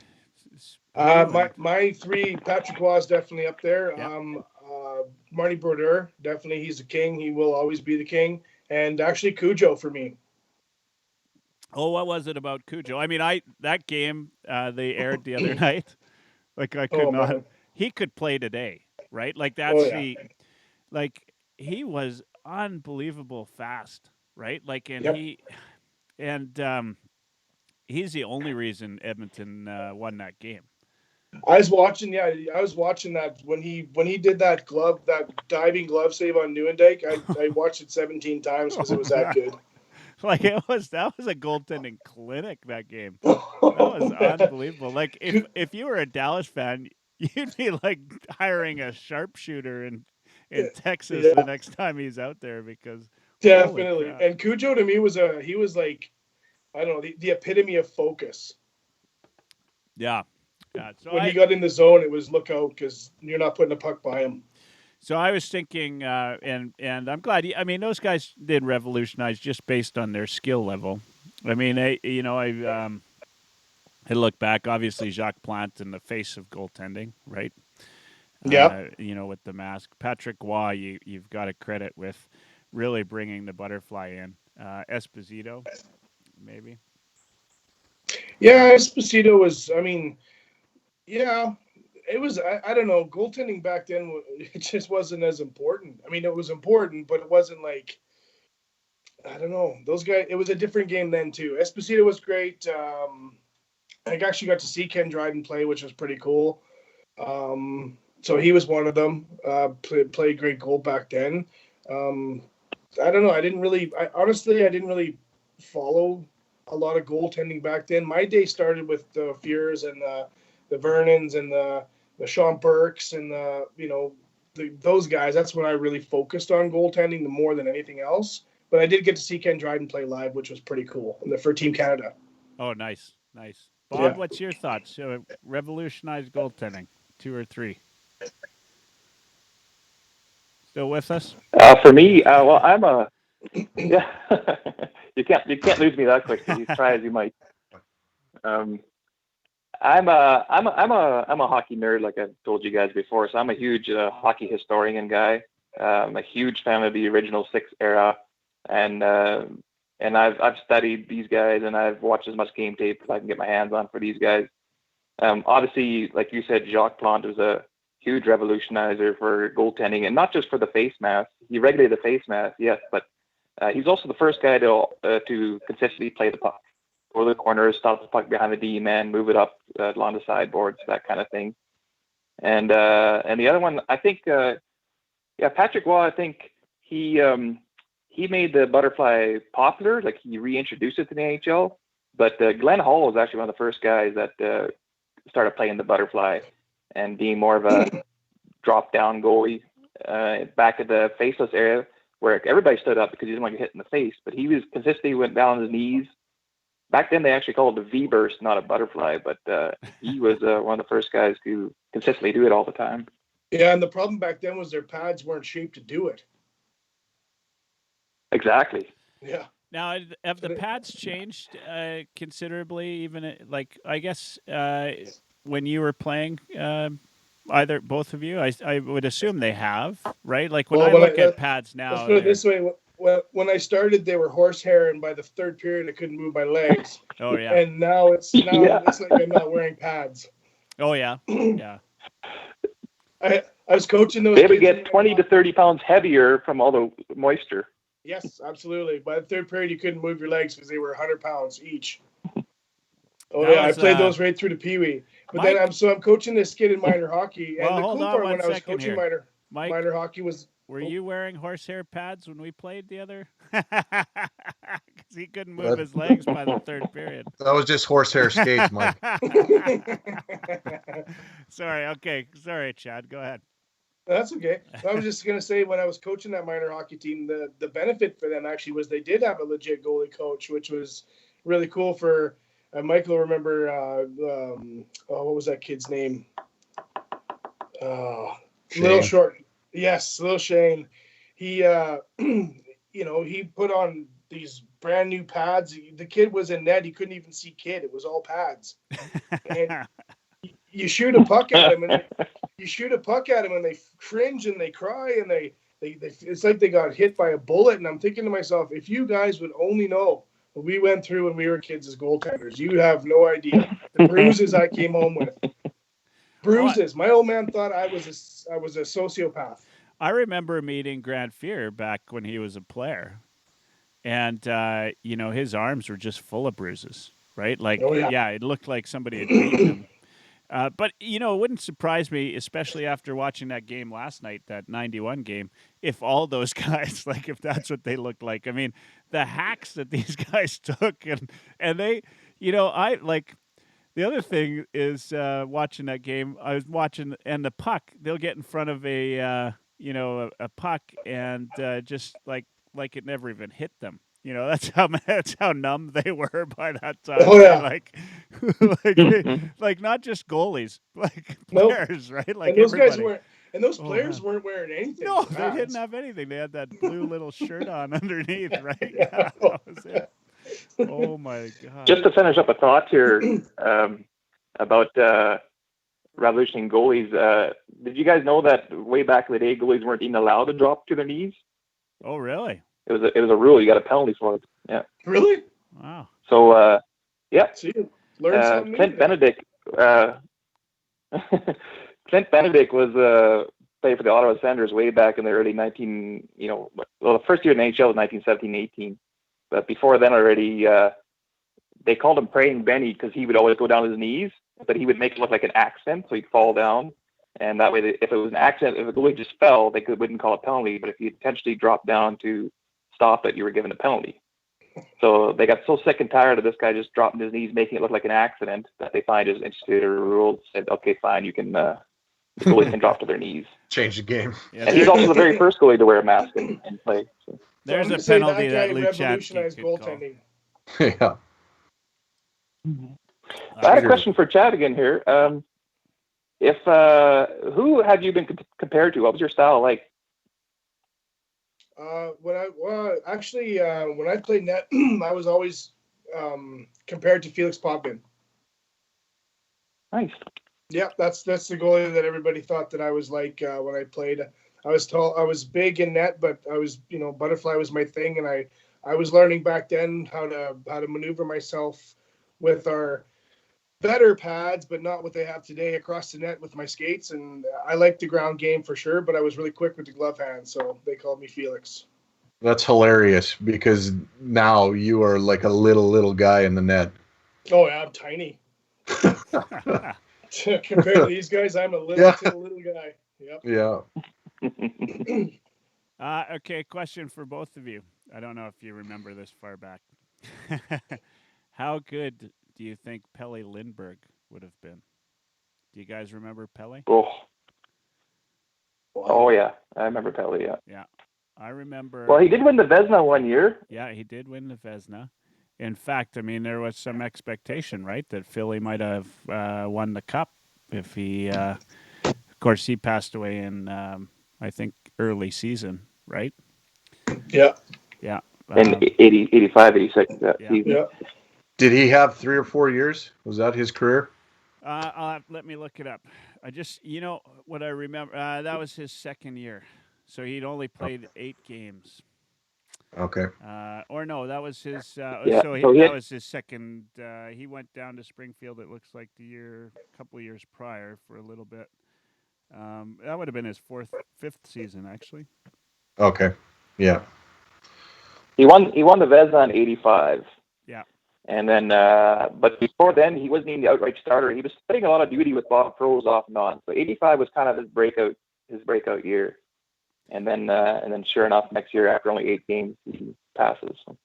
My 3, Patrick Waugh is definitely up there. Yeah. Marty Brodeur, definitely, he's the king. He will always be the king. And actually, Cujo for me. Oh, what was it about Cujo? I mean, that game they aired the other night. Like I could not. Man. He could play today, right? Like that's like he was unbelievable fast, right? Like he's the only reason Edmonton won that game. I was watching that when he did that diving glove save on Nieuwendyk. I watched it 17 times because it was that good. Like that was a goaltending clinic, that game. That was unbelievable. Like if you were a Dallas fan, you'd be like hiring a sharpshooter in Texas the next time he's out there, because definitely. And Cujo to me he was like, I don't know, the epitome of focus. Yeah. So when he got in the zone, it was look out because you're not putting a puck by him. So I was thinking, and I'm glad. Those guys did revolutionize just based on their skill level. I mean, I look back. Obviously, Jacques Plante in the face of goaltending, right? Yeah. With the mask. Patrick Waugh, you've got to credit with really bringing the Butterfly in. Esposito, maybe. Yeah, Esposito was. I mean, yeah. It was, I don't know, goaltending back then, it just wasn't as important. I mean, it was important, but it wasn't like, I don't know, those guys, it was a different game then too. Esposito was great. I actually got to see Ken Dryden play, which was pretty cool. So he was one of them, played great goal back then. I don't know, I didn't really follow a lot of goaltending back then. My day started with the Fears and the Vernons and the Sean Burks and the those guys, that's when I really focused on goaltending more than anything else. But I did get to see Ken Dryden play live, which was pretty cool for Team Canada. Oh, nice. Bob, Yeah. what's your thoughts? Revolutionized goaltending, 2 or 3? Still with us? For me, well, I'm a yeah. you can't lose me that quick. You try as you might. I'm a hockey nerd, like I've told you guys before. So I'm a huge hockey historian guy. I'm a huge fan of the original 6 era, and I've studied these guys, and I've watched as much game tape as I can get my hands on for these guys. Obviously, like you said, Jacques Plante was a huge revolutionizer for goaltending, and not just for the face mask. He regulated the face mask, yes, but he's also the first guy to consistently play the puck, go to the corners, stop the puck behind the D man, move it up along the sideboards, that kind of thing. And the other one, I think, Patrick Waugh, I think he made the butterfly popular, like he reintroduced it to the NHL. But Glenn Hall was actually one of the first guys that started playing the butterfly and being more of a drop-down goalie back at the faceless era, where everybody stood up because he didn't want to get hit in the face. But he was consistently went down on his knees. Back then, they actually called it a V-burst, not a butterfly. But he was one of the first guys to consistently do it all the time. Yeah, and the problem back then was their pads weren't shaped to do it. Exactly. Yeah. Now, have the pads changed considerably? Even like, I guess when you were playing, both of you, I would assume they have, right? Like when I look at pads now, let's put it this way: when I started, they were horsehair, and by the third period, I couldn't move my legs. Oh yeah. And now it's like I'm not wearing pads. Oh yeah. Yeah. I was coaching those. They would get 20 to 30 pounds heavier from all the moisture. Yes, absolutely. By the third period, you couldn't move your legs because they were 100 pounds each. Oh yeah, I played those right through the peewee. But then I'm coaching this kid in minor hocky, and the cool part when I was coaching minor hockey was. Were you wearing horsehair pads when we played the other? Because he couldn't move his legs by the third period. That was just horsehair skates, Mike. Sorry. Okay. Sorry, Chad. Go ahead. That's okay. I was just going to say, when I was coaching that minor hockey team, the benefit for them actually was they did have a legit goalie coach, which was really cool for Michael. Remember, what was that kid's name? Little Short. Yes, Little Shane. He, he put on these brand new pads. The kid was in net. He couldn't even see kid. It was all pads. And you shoot a puck at him, and they cringe and they cry and they it's like they got hit by a bullet. And I'm thinking to myself, if you guys would only know what we went through when we were kids as goaltenders, you have no idea the bruises I came home with. Bruises. My old man thought I was a sociopath. I remember meeting Grant Fear back when he was a player, and his arms were just full of bruises. Right? Like, it looked like somebody had beaten him. But, it wouldn't surprise me, especially after watching that game last night, that 91 game, if all those guys, like, if that's what they looked like. I mean, the hacks that these guys took, and they, the other thing is watching that game, I was watching, and the puck, they'll get in front of a puck and just like it never even hit them. That's how numb they were by that time. Oh yeah, like not just goalies, like players, right? Like and those everybody. guys weren't, and those players weren't wearing anything. No, they didn't have anything. They had that blue little shirt on underneath, right? Yeah, that was it. Oh my god! Just to finish up a thought here about revolutioning goalies. Did you guys know that way back in the day, goalies weren't even allowed to drop to their knees? Oh really? It was a rule. You got a penalty for it. Yeah. Really? Wow. So, See, learn something. Clint Benedict. Clint Benedict was played for the Ottawa Senators way back in the early the first year in the NHL was 1917-18. But before then already, they called him Praying Benny because he would always go down on his knees, but he would make it look like an accent, so he'd fall down. And that way, if it was an accident, if a goalie just fell, they wouldn't call it penalty. But if you intentionally dropped down to stop it, you were given a penalty. So they got so sick and tired of this guy just dropping his knees, making it look like an accident, that they finally just instituted a rule, said, okay, fine, you can the goalies can drop to their knees. Change the game. Yeah, And he's also the very first goalie to wear a mask and play. So. there's I'm a gonna say penalty that guy Luchansky revolutionized could call. goaltending. Yeah. I had a question for Chad again here. Who have you been compared to? What was your style like? When I played net, I was always compared to Felix Potvin. Nice. Yeah, that's the goalie that everybody thought that I was like when I played. I was tall, I was big in net, but I was, butterfly was my thing, and I was learning back then how to maneuver myself with our better pads, but not what they have today across the net with my skates. And I liked the ground game for sure, but I was really quick with the glove hand, so they called me Felix. That's hilarious because now you are like a little guy in the net. Oh yeah, I'm tiny. Compared to these guys, I'm a little guy. Yep. Yeah. Okay, question for both of you. I don't know if you remember this far back. How good do you think Pelle Lindbergh would have been? Do you guys remember Pelle? Oh yeah, I remember Pelle. Yeah. Yeah, I remember. Well, he did win the Vezina one year. Yeah, he did win the Vezina. In fact, I mean, there was some expectation, right, that Philly might have won the cup if he. Of course, he passed away in I think early season, right? Yeah. Yeah. In 80, 85, 86. Yeah. Did he have 3 or 4 years? Was that his career? Let me look it up. I just, what I remember, that was his second year. So he'd only played 8 games. Okay. Or no, that was his, that was his second, he went down to Springfield, it looks like a couple of years prior for a little bit. That would have been his 5th season, actually. Okay. Yeah. He won the Vezina in 85. Yeah. And then, but before then, he wasn't even the outright starter. He was splitting a lot of duty with Bob Froese off and on. So 85 was kind of his breakout year. And then sure enough, next year after only 8 games, he passes. So.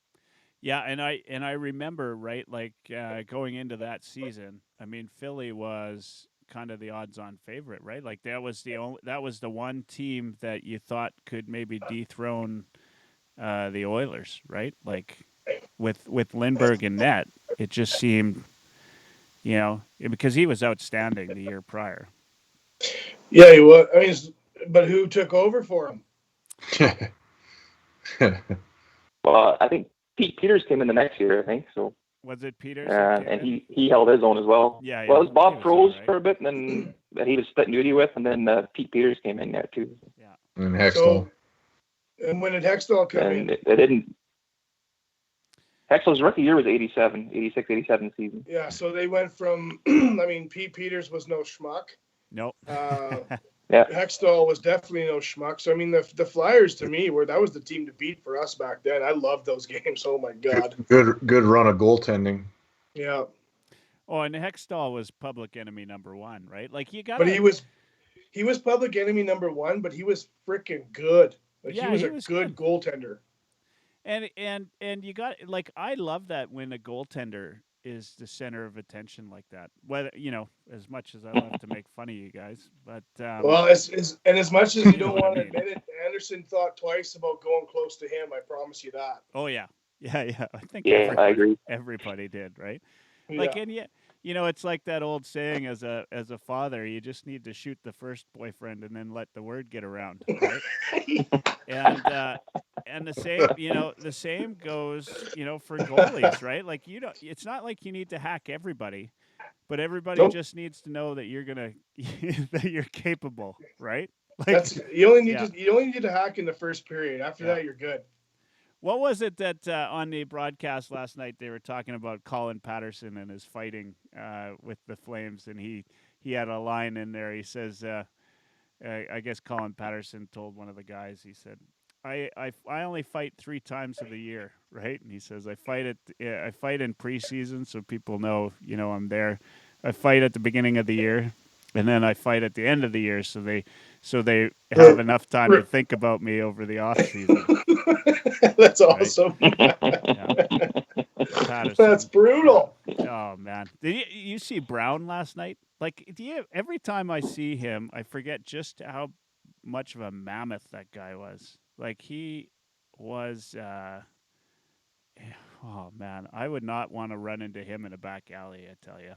Yeah, and I remember, right, like going into that season. I mean, Philly was kind of the odds-on favorite, right? Like that was the one team that you thought could maybe dethrone the Oilers, right? Like with Lindbergh and net, it just seemed, because he was outstanding the year prior. Yeah, he was. I mean, but who took over for him? Well, I think Pete Peters came in the next year, I think. So was it Peters? And he held his own as well. Yeah. Well, it was Bob Froese right. for a bit, and then that he was splitting duty with, and then Pete Peters came in there too. Yeah. And Hextall. And when did Hextall come in? They didn't. Hextall's rookie year was 86, 87 season. Yeah, so they went from, I mean, Pete Peters was no schmuck. Nope. Yeah. Hextall was definitely no schmuck. So, I mean, the Flyers, to me, that was the team to beat for us back then. I loved those games. Oh, my God. Good run of goaltending. Yeah. Oh, and Hextall was public enemy number 1, right? Like, you got. But he was public enemy number 1, but he was freaking good. Like, yeah, he was a good goaltender. And you got, like, I love that when a goaltender is the center of attention like that. Whether, as much as I love to make fun of you guys, but well, as much as you don't want to admit it, Anderson thought twice about going close to him. I promise you that. Oh yeah. I think I agree. Everybody did, right? Yeah. Like, and it's like that old saying: as a father, you just need to shoot the first boyfriend and then let the word get around, right? And the same goes, for goalies, right? Like, it's not like you need to hack everybody, but everybody just needs to know that you're that you're capable, right? Like, you only need to hack in the first period. After that, you're good. What was it that on the broadcast last night they were talking about Colin Patterson and his fighting with the Flames, and he had a line in there. He says, I guess Colin Patterson told one of the guys, he said, I only fight 3 times of the year, right? And he says, I fight in preseason so people know, I'm there. I fight at the beginning of the year, and then I fight at the end of the year so they have enough time to think about me over the off season. That's awesome. Yeah. That's brutal. Yeah. Oh man, did you see Brown last night? Like, every time I see him, I forget just how much of a mammoth that guy was. Like, he was. Oh man, I would not want to run into him in a back alley. I tell you,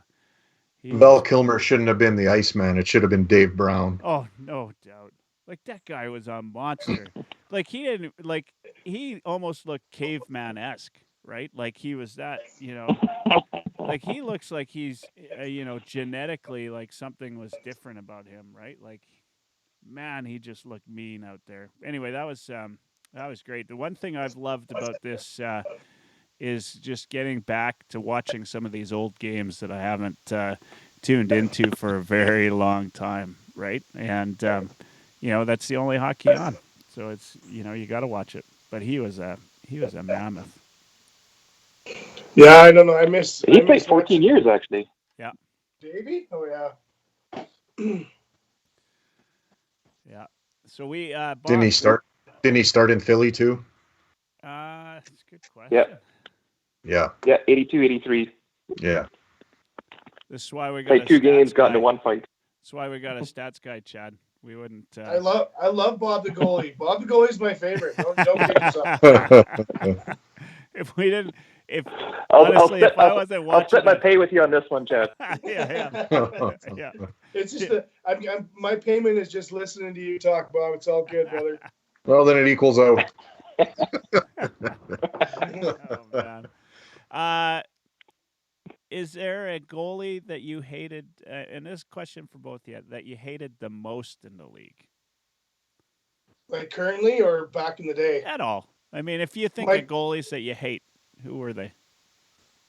he Val was. Kilmer shouldn't have been the Iceman. It should have been Dave Brown. Oh, no doubt. Like, that guy was a monster. Like, he almost looked caveman-esque, right? Like, he was that, like, he looks like he's, genetically, like, something was different about him, right? Like, man, he just looked mean out there. Anyway, that was great. The one thing I've loved about this is just getting back to watching some of these old games that I haven't tuned into for a very long time, right? And that's the only hockey on, so it's you got to watch it. But he was a mammoth. Yeah, I don't know. He played 14 years actually. Yeah. Davey? Oh yeah. Yeah. So we Didn't he start in Philly too? That's a good question. Yeah. Yeah. Yeah, 82, 83. Yeah. This is why we got Played 2 games, got into 1 fight. That's why we got a stats guy, Chad. We wouldn't. I love Bob the goalie. Bob the goalie's my favorite. Don't kid yourself. If I wasn't watching, I'll split my pay with you on this one, Chad. yeah. It's just my payment is just listening to you talk, Bob. It's all good, brother. Well, then it equals out. Oh man. Is there a goalie that you hated? And this question for both of you, that you hated the most in the league? Like currently or back in the day? At all. I mean, if you think of goalies that you hate, who were they?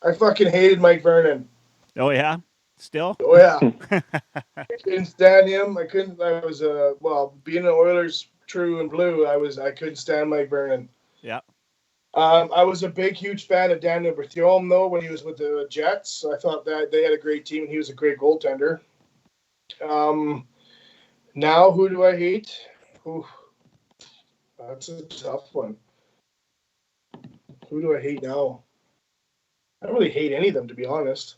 I fucking hated Mike Vernon. Oh yeah, still. Oh yeah. I couldn't stand him. I was being an Oilers true and blue. I couldn't stand Mike Vernon. Yeah. I was a huge fan of Daniel Berthiaume, though, when he was with the Jets. I thought that they had a great team, and he was a great goaltender. Now, who do I hate? Ooh, that's a tough one. Who do I hate now? I don't really hate any of them, to be honest.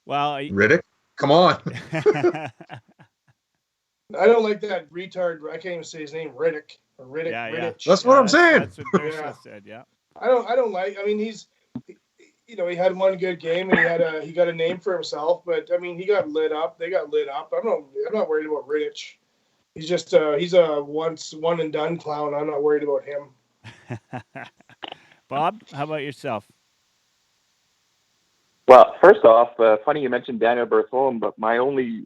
Well, Riddick? Come on. I don't like that retard. I can't even say his name, Riddick. Riddick. Yeah. That's what I'm saying. That's what Dersa said. Yeah. I don't like. I mean, he had one good game and he got a name for himself, but I mean, he got lit up. They got lit up. I'm not worried about Riddick. He's just he's a one and done clown. I'm not worried about him. Bob, how about yourself? Well, first off, funny you mentioned Daniel Berthiaume, but my only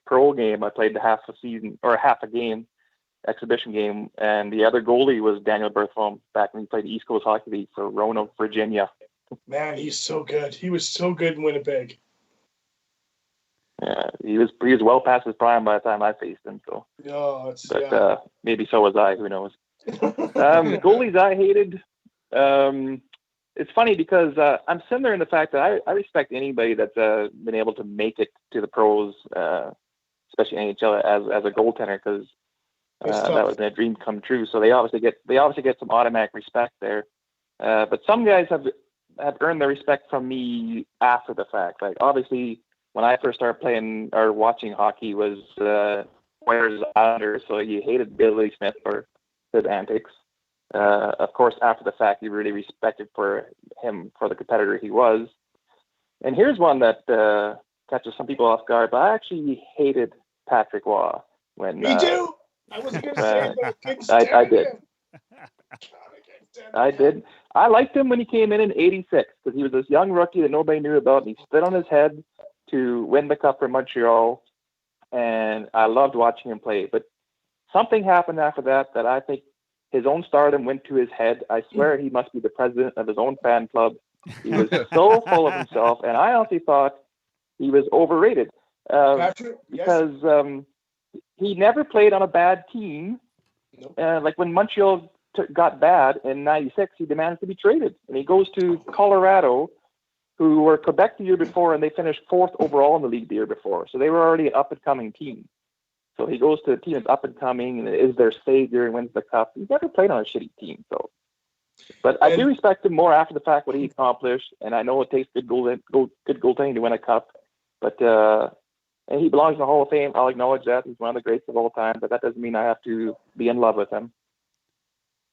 pro game, I played half a game. Exhibition game, and the other goalie was Daniel Berthiaume back when he played the East Coast Hockey League for Roanoke, Virginia. Man, he's so good. He was so good in Winnipeg. Yeah, he was well past his prime by the time I faced him. So, maybe so was I. Who knows? Goalies I hated. It's funny because I'm similar in the fact that I respect anybody that's been able to make it to the pros, especially NHL as a goaltender, because that was their dream come true. So they obviously get some automatic respect there. But some guys have earned their respect from me after the fact. Like obviously when I first started playing or watching hockey was Oilers Islanders, so you hated Billy Smith for his antics. Of course, after the fact, you really respected for him for the competitor he was. And here's one that catches some people off guard, but I actually hated Patrick Waugh. Me too. I wasn't going to say it, but I couldn't stand I did. him. I did. I liked him when he came in '86 because he was this young rookie that nobody knew about, and he stood on his head to win the cup for Montreal, and I loved watching him play. But something happened after that I think his own stardom went to his head. I swear he must be the president of his own fan club. He was so full of himself, and I honestly thought he was overrated because he never played on a bad team. Nope. Like when Montreal got bad in '96, he demanded to be traded, and he goes to Colorado, who were Quebec the year before, and they finished 4th overall in the league the year before. So they were already an up-and-coming team. So he goes to a team that's up-and-coming and is their savior and wins the cup. He's never played on a shitty team. So But I do respect him more after the fact what he accomplished, and I know it takes good goaltending to win a cup. But and he belongs in the Hall of Fame. I'll acknowledge that he's one of the greats of all time. But that doesn't mean I have to be in love with him.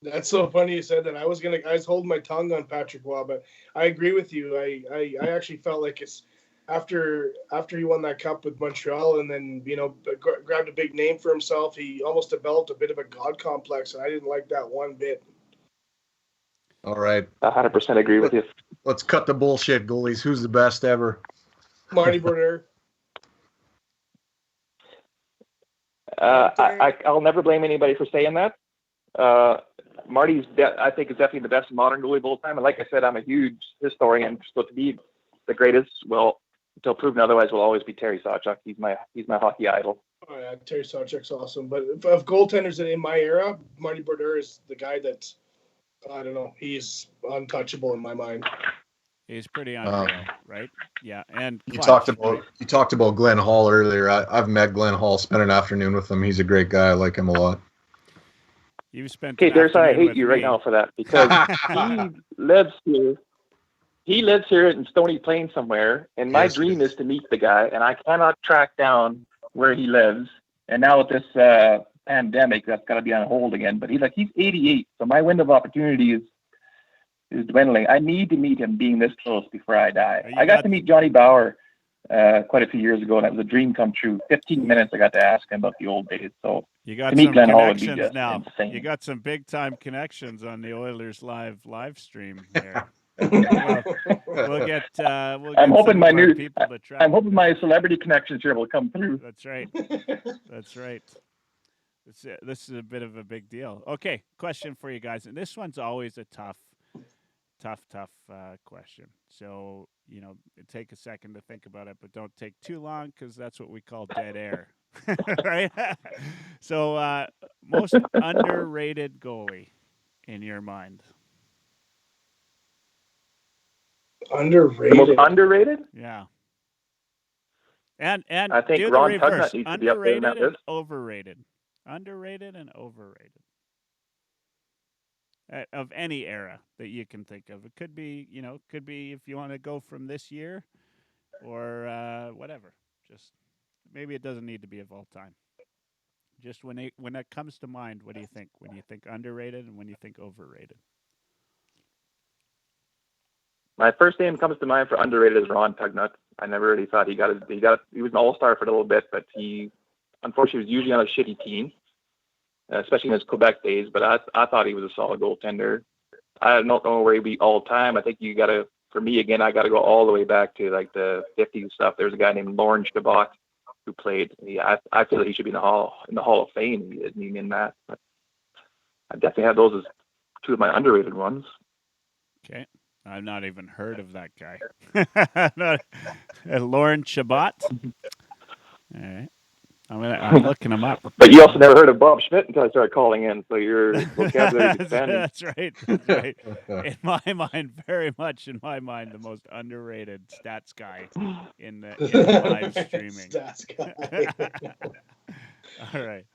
That's so funny you said that. I was holding my tongue on Patrick Waugh, but I agree with you. I actually felt like it's after he won that cup with Montreal, and then grabbed a big name for himself. He almost developed a bit of a god complex, and I didn't like that one bit. All right. 100% agree with you. Let's cut the bullshit, goalies. Who's the best ever? Marty Brodeur. I'll never blame anybody for saying that. Marty's, I think, is definitely the best modern goalie of all time. And like I said, I'm a huge historian. So to be the greatest, well, until proven otherwise, will always be Terry Sawchuk. He's my hockey idol. Oh yeah, Terry Sawchuk's awesome. But of goaltenders in my era, Marty Brodeur is the guy that, I don't know, he's untouchable in my mind. He's pretty unreal, right? Yeah, and you talked about Glenn Hall earlier. I've met Glenn Hall, spent an afternoon with him. He's a great guy. I like him a lot. You've spent. Okay, there's I hate you right now for that because he lives here. He lives here in Stony Plain somewhere, and my dream is to meet the guy, and I cannot track down where he lives. And now with this pandemic, that's got to be on hold again. But he's 88, so my window of opportunity is dwindling. I need to meet him being this close before I die. I got to meet Johnny Bauer quite a few years ago, and that was a dream come true. 15 minutes I got to ask him about the old days. So you got to meet some Glenn Hall would be connections just now. insane. You got some big time connections on the Oilers live stream there. we'll get I'm hoping I'm hoping my celebrity connections here will come through. That's right. That's right. This is a bit of a big deal. Okay, question for you guys, and this one's always a tough question. So, take a second to think about it, but don't take too long because that's what we call dead air. Right? So, most underrated goalie in your mind? Underrated? Most underrated? Yeah. And I think do Ron the reverse. Tugnutt needs to be up there in that Underrated and list. overrated. Underrated and overrated. Of any era that you can think of. It could be, if you want to go from this year or whatever. Just maybe it doesn't need to be of all time. Just when that comes to mind, what do you think? When you think underrated and when you think overrated? My first name comes to mind for underrated is Ron Tugnutt. I never really thought he was an all-star for a little bit, but he unfortunately was usually on a shitty team, especially in his Quebec days. But I thought he was a solid goaltender. I don't know where he'd be all time. I think for me again, I got to go all the way back to like the 50s stuff. There's a guy named Lauren Shabbat who played. I feel like he should be in the Hall of Fame. He didn't even in that. But I definitely have those as two of my underrated ones. Okay. I've not even heard of that guy. Lauren Shabbat. All right. I'm looking him up. But you also never heard of Bob Schmidt until I started calling in, so your vocabulary is expanding. That's right. In my mind, very much in my mind, the most underrated stats guy in the live streaming. Stats guy.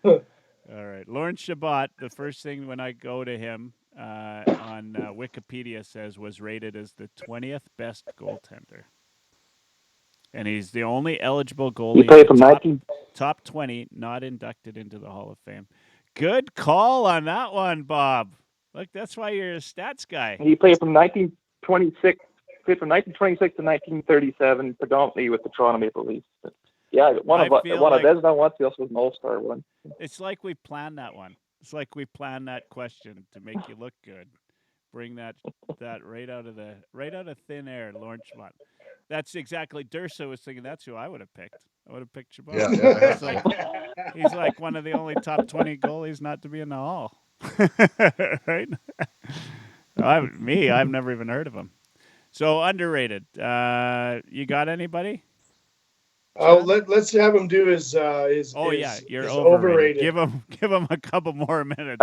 All right. Lauren Shabbat, the first thing when I go to him on Wikipedia says was rated as the 20th best goaltender. And he's the only eligible goalie He played from top 20 not inducted into the Hall of Fame. Good call on that one, Bob. Look, that's why you're a stats guy. He played from 1926 to 1937, predominantly with the Toronto Maple Leafs. But yeah, one of Vezina once. He also was an all-star one. It's like we planned that one. It's like we planned that question to make you look good. Bring that right out of thin air, Lauren Shabbat. That's exactly Durso was thinking. That's who I would have picked. I would have picked Shabbat. Yeah. He's like one of the only top 20 goalies not to be in the Hall. Right? I've never even heard of him. So underrated. You got anybody? Oh, let's have him do his. You're overrated. Give him a couple more minutes.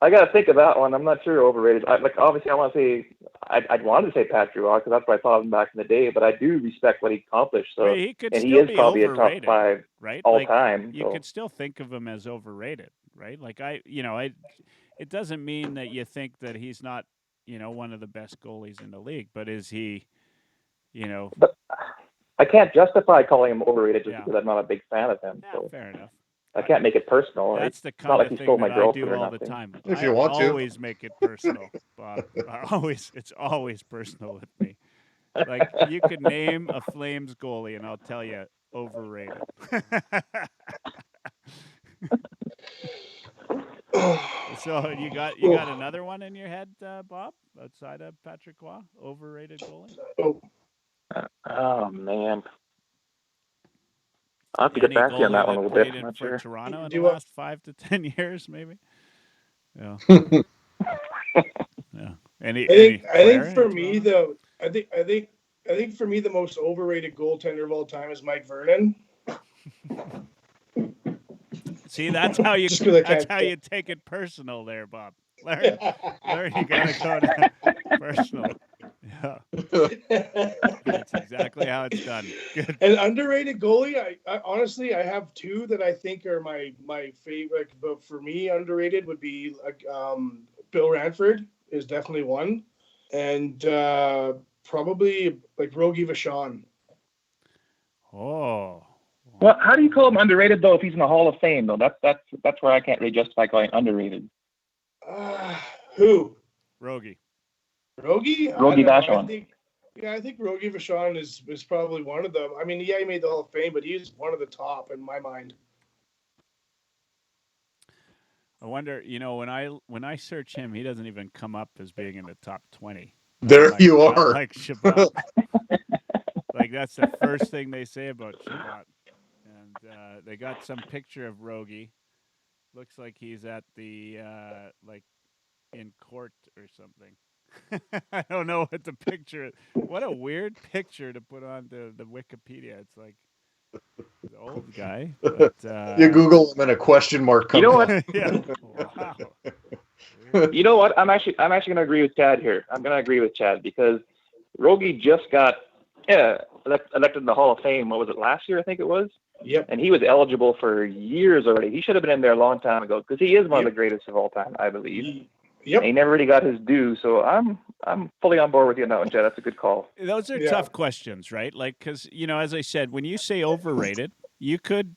I got to think of that one. I'm not sure overrated. Obviously, I'd want to say Patrick Roy because that's what I thought of him back in the day. But I do respect what he accomplished. So he is probably a top 5 right? all time. You could still think of him as overrated, right? it doesn't mean that you think that he's not, one of the best goalies in the league. But is he, But I can't justify calling him overrated just Yeah. because I'm not a big fan of him. Yeah, So fair enough. I can't make it personal. That's the It's kind not like of he thing stole my that I girlfriend do or all the nothing. time. If I you want to. always make it personal, Bob. It's always personal with me. Like, you could name a Flames goalie, and I'll tell you, overrated. So you got another one in your head, Bob, outside of Patrick Roy, overrated goalie? Oh man, I'll have to get Any back to you on goalie that one a little bit. played I'm not for sure. Toronto in Do the you want- last 5 to 10 years, maybe? Yeah. Yeah. Any I player think for in me Toronto? though, I think for me the most overrated goaltender of all time is Mike Vernon. See, that's how you Just 'cause I can't take it personal there, Bob. Learn, you gotta go to personal. Yeah, that's exactly how it's done. Good. An underrated goalie, I honestly I have two that I think are my favorite. But for me, underrated would be like Bill Ranford is definitely one, and probably like Rogie Vachon. Oh, Well, how do you call him underrated though if he's in the Hall of Fame though? That's where I can't really justify calling underrated. Who? Rogie. Rogie? Rogie Vachon. I think Rogie Vachon is probably one of them. I mean, yeah, he made the Hall of Fame, but he's one of the top in my mind. I wonder, when I search him, he doesn't even come up as being in the top 20. There Like, you not are. like Shabbat. Like, that's the first thing they say about Shabbat. And they got some picture of Rogie. Looks like he's at the like in court or something. I don't know what the picture is. What a weird picture to put on the Wikipedia. It's like the old guy. But, You Google him and a question mark comes You know up. what? Yeah. Wow. You know what? I'm actually going to agree with Chad here. I'm going to agree with Chad because Rogie just got elected in the Hall of Fame. What was it, last year? I think it was. Yep. And he was eligible for years already. He should have been in there a long time ago because he is one of the greatest of all time, I believe. Yep. And he never really got his due. So I'm fully on board with you on that one, Chad. That's a good call. Those are tough questions, right? Like, because, as I said, when you say overrated, you could,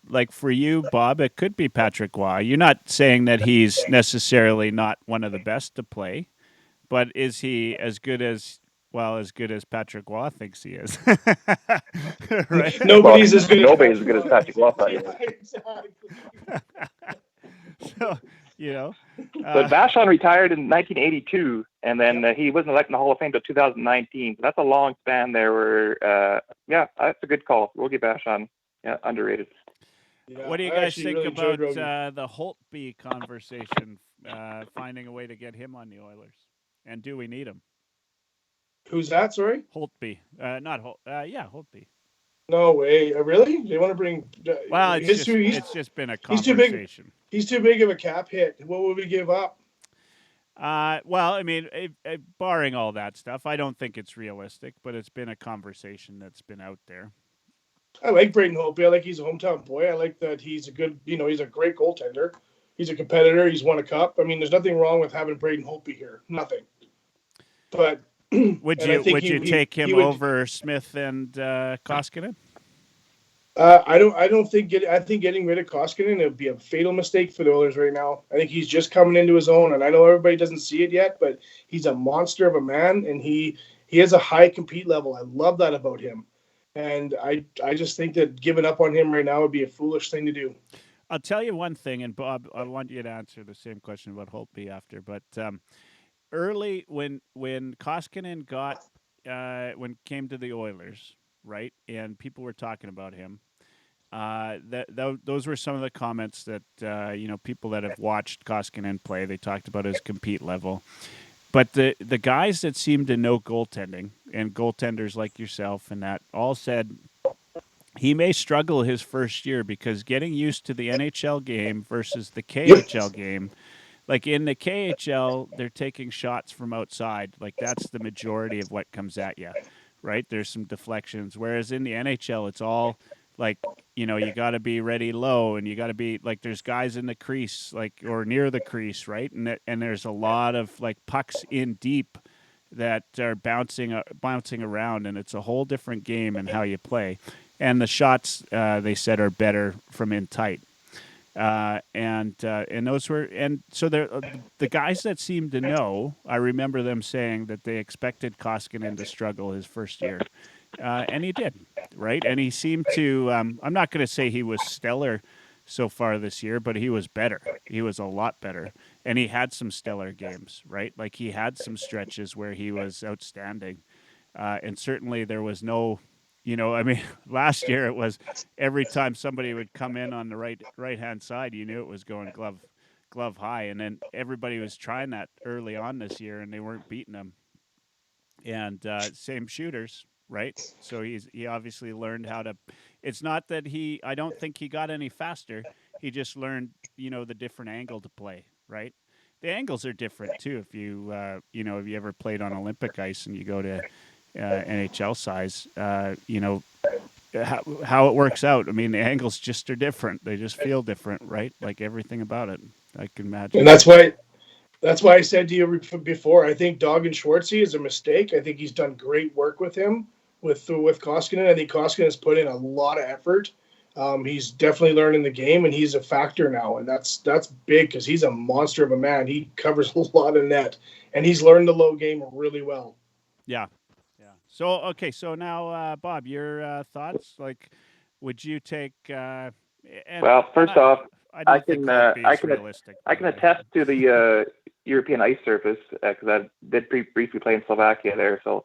like for you, Bob, it could be Patrick Roy. You're not saying that he's necessarily not one of the best to play, but is he as good as Patrick Roy thinks he is? Right? Nobody's as good as Patrick Roy. Exactly. So, But Vachon retired in 1982, and then he wasn't elected in the Hall of Fame until 2019. So that's a long span there where, that's a good call. Rogie Vachon, underrated. Yeah, what do you I guys actually think really enjoyed about Rogie. the Holtby conversation, finding a way to get him on the Oilers? And do we need him? Who's that? Sorry. Holtby. Not Holt. Holtby. No way. Really? They want to bring? Well, it's just been a conversation. He's too big of a cap hit. What would we give up? Well, I mean, barring all that stuff, I don't think it's realistic, but it's been a conversation that's been out there. I like Braden Holtby. I like he's a hometown boy. I like that he's a good, he's a great goaltender. He's a competitor. He's won a cup. I mean, there's nothing wrong with having Braden Holtby here. Nothing. But would you take him over Smith and Koskinen? I think getting rid of Koskinen would be a fatal mistake for the Oilers right now. I think he's just coming into his own, and I know everybody doesn't see it yet, but he's a monster of a man, and he has a high compete level. I love that about him, and I just think that giving up on him right now would be a foolish thing to do. I'll tell you one thing, and Bob, I want you to answer the same question about Holtby after, but early when Koskinen came to the Oilers, right, and people were talking about him. Those were some of the comments that people that have watched Koskinen play. They talked about his compete level, but the guys that seem to know goaltending and goaltenders like yourself and that all said he may struggle his first year because getting used to the NHL game versus the KHL game. Like in the KHL, they're taking shots from outside. Like that's the majority of what comes at you, right? There's some deflections. Whereas in the NHL, it's all like, you got to be ready low, and you got to be like, there's guys in the crease, like, or near the crease, right? And there's a lot of like pucks in deep that are bouncing around, and it's a whole different game in how you play. And the shots, they said, are better from in tight. And those were, and so the guys that seemed to know, I remember them saying that they expected Koskinen to struggle his first year, and he did, right? And he seemed to. I'm not going to say he was stellar so far this year, but he was better. He was a lot better, and he had some stellar games, right? Like, he had some stretches where he was outstanding, and certainly there was no. I mean, last year it was every time somebody would come in on the right hand side, you knew it was going glove high, and then everybody was trying that early on this year, and they weren't beating them. And same shooters, right? So he obviously learned how to. It's not that I don't think he got any faster. He just learned, the different angle to play, right? The angles are different too. If you if you ever played on Olympic ice and you go to NHL size, how it works out. I mean, the angles just are different. They just feel different, right? Like everything about it, I can imagine. And that's why I said to you before, I think Dog and Schwartzy is a mistake. I think he's done great work with him, with Koskinen. I think Koskinen has put in a lot of effort. He's definitely learning the game, and he's a factor now, and that's big because he's a monster of a man. He covers a lot of net, and he's learned the low game really well. Yeah. So, okay, so now, Bob, your thoughts? Like, would you take? Well, first off, I can realistic, attest to the European ice surface because I did briefly play in Slovakia there, so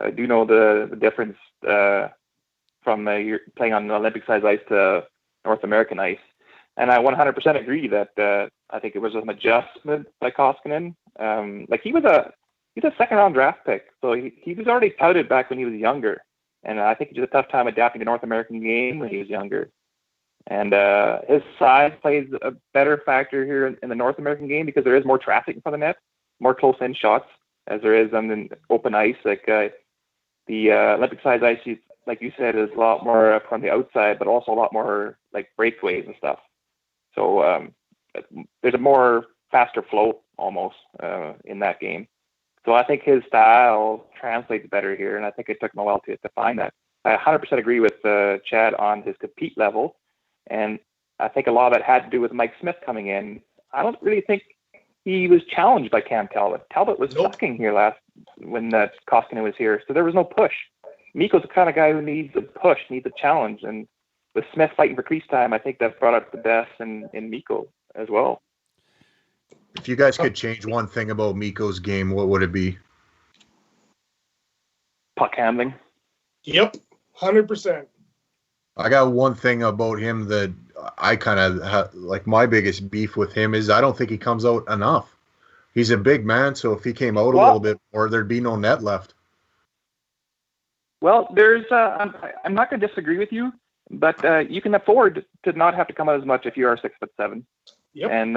I do know the difference from playing on Olympic size ice to North American ice, and I 100% agree that I think it was an adjustment by Koskinen. Like, he's a second round draft pick, so he was already touted back when he was younger, and I think he had a tough time adapting to North American game when he was younger. And his size plays a better factor here in the North American game because there is more traffic in front of the net, more close-in shots as there is on the open ice. Like the Olympic size ice, like you said, is a lot more from the outside, but also a lot more like breakaways and stuff. So there's a more faster flow almost in that game. So I think his style translates better here, and I think it took him a while to find that. I 100% agree with Chad on his compete level, and I think a lot of that had to do with Mike Smith coming in. I don't really think he was challenged by Cam Talbot. Talbot was sucking here when Koskinen was here, so there was no push. Mikko's the kind of guy who needs a push, needs a challenge, and with Smith fighting for crease time, I think that brought out the best in Mikko as well. If you guys could change one thing about Mikko's game, what would it be? Puck handling. Yep, 100%. I got one thing about him that I kind of like. My biggest beef with him is I don't think he comes out enough. He's a big man, so if he came out a little bit more, there'd be no net left. Well, I'm not going to disagree with you, but you can afford to not have to come out as much if you are 6'7". Yep. And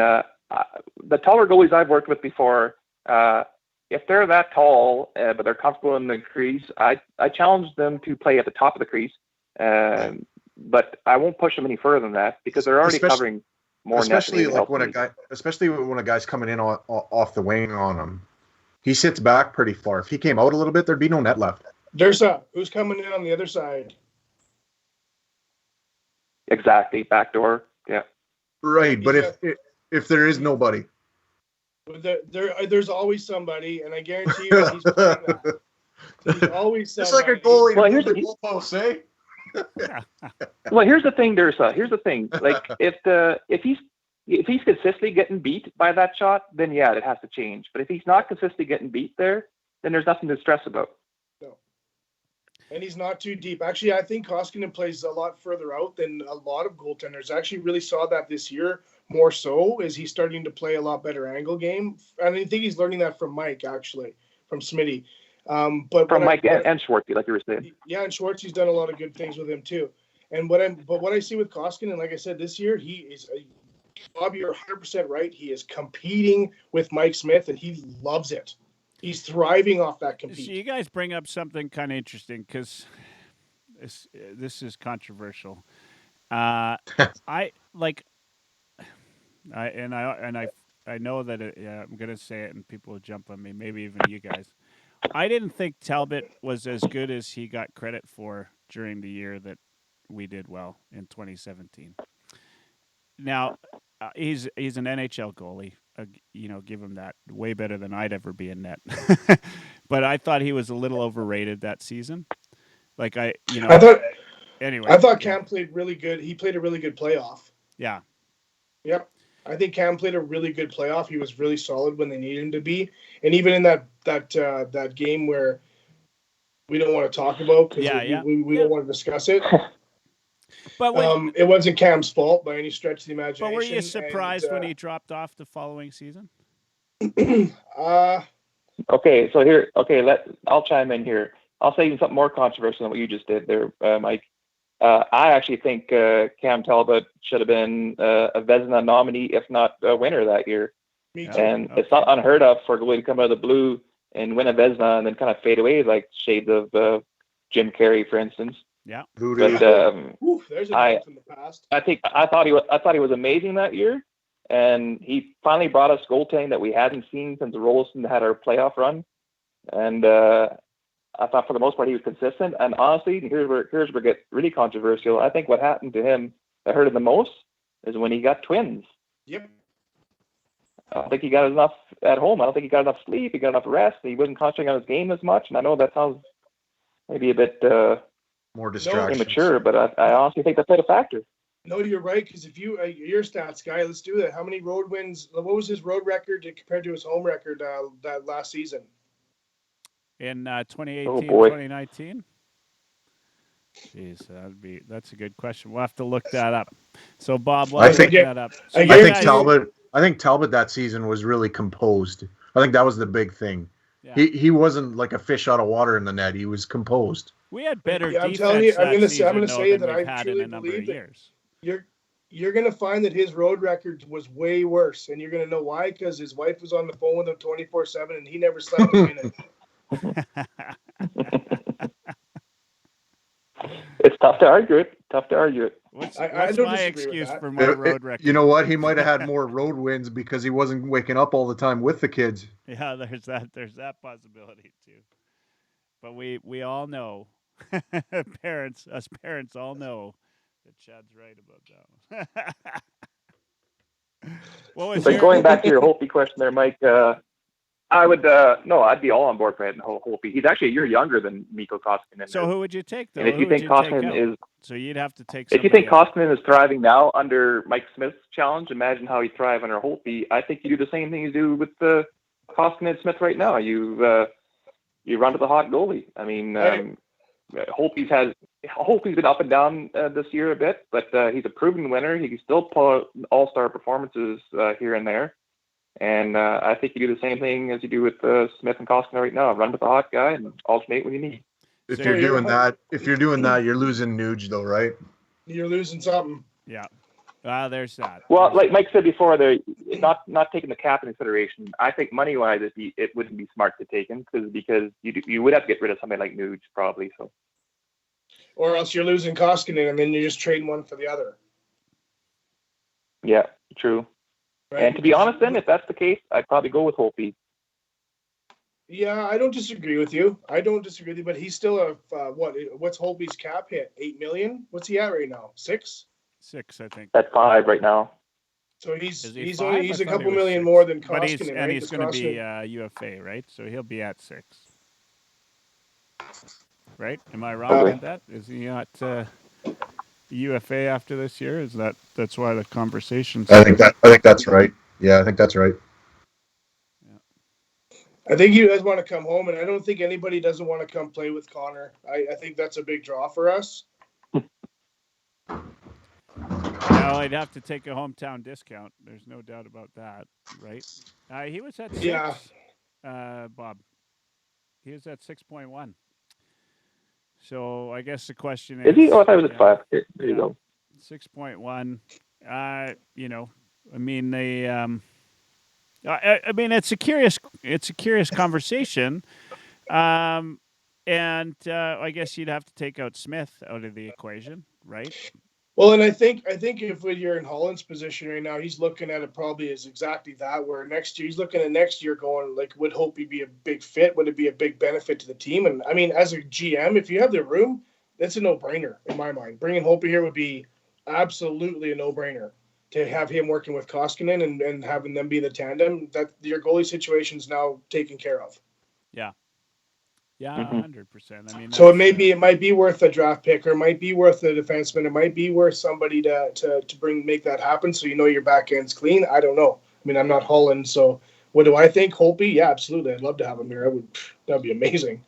the taller goalies I've worked with before, if they're that tall but they're comfortable in the crease, I challenge them to play at the top of the crease, but I won't push them any further than that because they're already covering more. Especially like when a guy's coming in off the wing on him, he sits back pretty far. If he came out a little bit, there'd be no net left. Who's coming in on the other side? Exactly, backdoor. Yeah. Right, but if there is nobody, there's always somebody, and I guarantee you he's playing that. He's always somebody. It's like a goalie. Well, here's the goalpost, eh? Well, here's the thing, Dursa. Here's the thing. Like, if he's consistently getting beat by that shot, then yeah, it has to change. But if he's not consistently getting beat there, then there's nothing to stress about. No. And he's not too deep. Actually, I think Koskinen plays a lot further out than a lot of goaltenders. I actually really saw that this year more so as he's starting to play a lot better angle game. And I think he's learning that from Mike, actually, from Smitty. But from Mike and Schwartzy, like you were saying. Yeah, and Schwartzy's done a lot of good things with him too. And what I see with Koskinen, like I said, this year he is. Bob, you're 100% right. He is competing with Mike Smith, and he loves it. He's thriving off that compete. So you guys bring up something kind of interesting because this is controversial. I like, I know that I'm gonna say it, and people will jump on me. Maybe even you guys. I didn't think Talbot was as good as he got credit for during the year that we did well in 2017. Now, he's an NHL goalie. Give him that. Way better than I'd ever be in net. But I thought he was a little overrated that season. Like I thought anyway. I thought Cam played really good. He played a really good playoff. Yeah. Yep. I think Cam played a really good playoff. He was really solid when they needed him to be, and even in that game where we don't want to talk about because we don't want to discuss it. But it wasn't Cam's fault by any stretch of the imagination. But were you surprised when he dropped off the following season? Okay, so here, I'll chime in here. I'll say something more controversial than what you just did there, Mike. I actually think Cam Talbot should have been a Vezina nominee, if not a winner that year. Me too. And it's not unheard of for a goalie to come out of the blue and win a Vezina and then kind of fade away, like shades of Jim Carrey, for instance. Yeah. But there's a from the past. I thought he was amazing that year, and he finally brought us goaltending that we hadn't seen since Rolston had our playoff run. And I thought for the most part he was consistent. And honestly, here's where it gets really controversial. I think what happened to him that hurt him the most is when he got twins. Yep. I don't think he got enough at home. I don't think he got enough sleep. He got enough rest. He wasn't concentrating on his game as much. And I know that sounds maybe a bit more distractions. immature, but I honestly think that played a factor. No, you're right. Because if you're a stats guy, let's do that. How many road wins? What was his road record compared to his home record that last season? In 2018, 2019? Jeez, that's a good question. We'll have to look that up. So, Bob, while I think that up. So I think Talbot that season was really composed. I think that was the big thing. Yeah. He wasn't like a fish out of water in the net. He was composed. We had better defense. I'm telling you, I'm going to say that I truly believe that you're going to find that his road record was way worse, and you're going to know why, because his wife was on the phone with him 24/7, and he never slept a minute. It's tough to argue it. What's I my excuse for my road record? You know what? He might have had more road wins because he wasn't waking up all the time with the kids. Yeah, there's that possibility too. But we all know, us parents all know that Chad's right about that one. But going back to your Holtby question there, Mike, I would I'd be all on board for Holtby. He's actually a year younger than Mikko Koskinen. So who would you take though? And if you think Koskinen is, so you'd have to take. If you think Koskinen is thriving now under Mike Smith's challenge, imagine how he'd thrive under Holtby. I think you do the same thing you do with the Koskinen Smith right now. You run to the hot goalie. I mean, Holtby's been up and down this year a bit, but he's a proven winner. He can still pull out all-star performances here and there. And I think you do the same thing as you do with Smith and Koskinen right now. Run with the hot guy and alternate when you need. If you're doing that, you're losing Nuge though, right? You're losing something. Yeah. There's that. Well, like Mike said before, they're not taking the cap into consideration. I think money-wise, it wouldn't be smart to take him because you would have to get rid of somebody like Nuge probably. So. Or else you're losing Koskinen and then you're just trading one for the other. Yeah, true. Right. And to be honest, then, if that's the case, I'd probably go with Holtby. Yeah, I don't disagree with you. But he's still what's Holtby's cap hit? $8 million? What's he at right now? 6? 6, I think. At 5 right now. So he's a couple million more than Koskinen, and he's going to be UFA, right? So he'll be at 6. Right? Am I wrong with that? Is he not UFA after this year? That's why the conversation's I think that's right. Yeah, I think that's right. Yeah. I think you guys want to come home, and I don't think anybody doesn't want to come play with Connor. I think that's a big draw for us. Well, I'd have to take a hometown discount. There's no doubt about that, right? He was at 6, Bob. He was at 6.1. So I guess the question is... Is he? Oh, I thought he was at 5. There you go. 6.1. I mean, it's a curious conversation. And I guess you'd have to take out Smith out of the equation, right? Well, and I think if you're in Holland's position right now, he's looking at it probably as exactly that. Where next year he's looking at next year, going like, would Hopi be a big fit? Would it be a big benefit to the team? And I mean, as a GM, if you have the room, that's a no-brainer in my mind. Bringing Hopi here would be absolutely a no-brainer. To have him working with Koskinen and having them be the tandem, that your goalie situation is now taken care of. Yeah. Yeah, Mhm. 100%. I mean, So that's, it might be worth a draft pick, or it might be worth a defenseman. It might be worth somebody to make that happen. So your back end's clean. I don't know. I mean, I'm not Holland, so what do I think? Holtby? Yeah, absolutely. I'd love to have him here. That'd be amazing.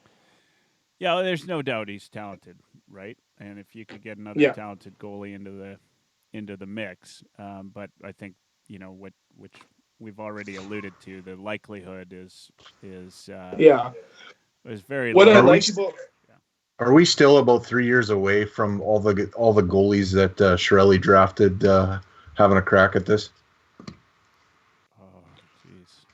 yeah. There's no doubt he's talented, right? And if you could get another Yeah. talented goalie into the mix, but I think which we've already alluded to, the likelihood is Yeah. is very What low. I Are we like s- about Are we still about 3 years away from all the goalies that Shirelli drafted having a crack at this? Oh, jeez.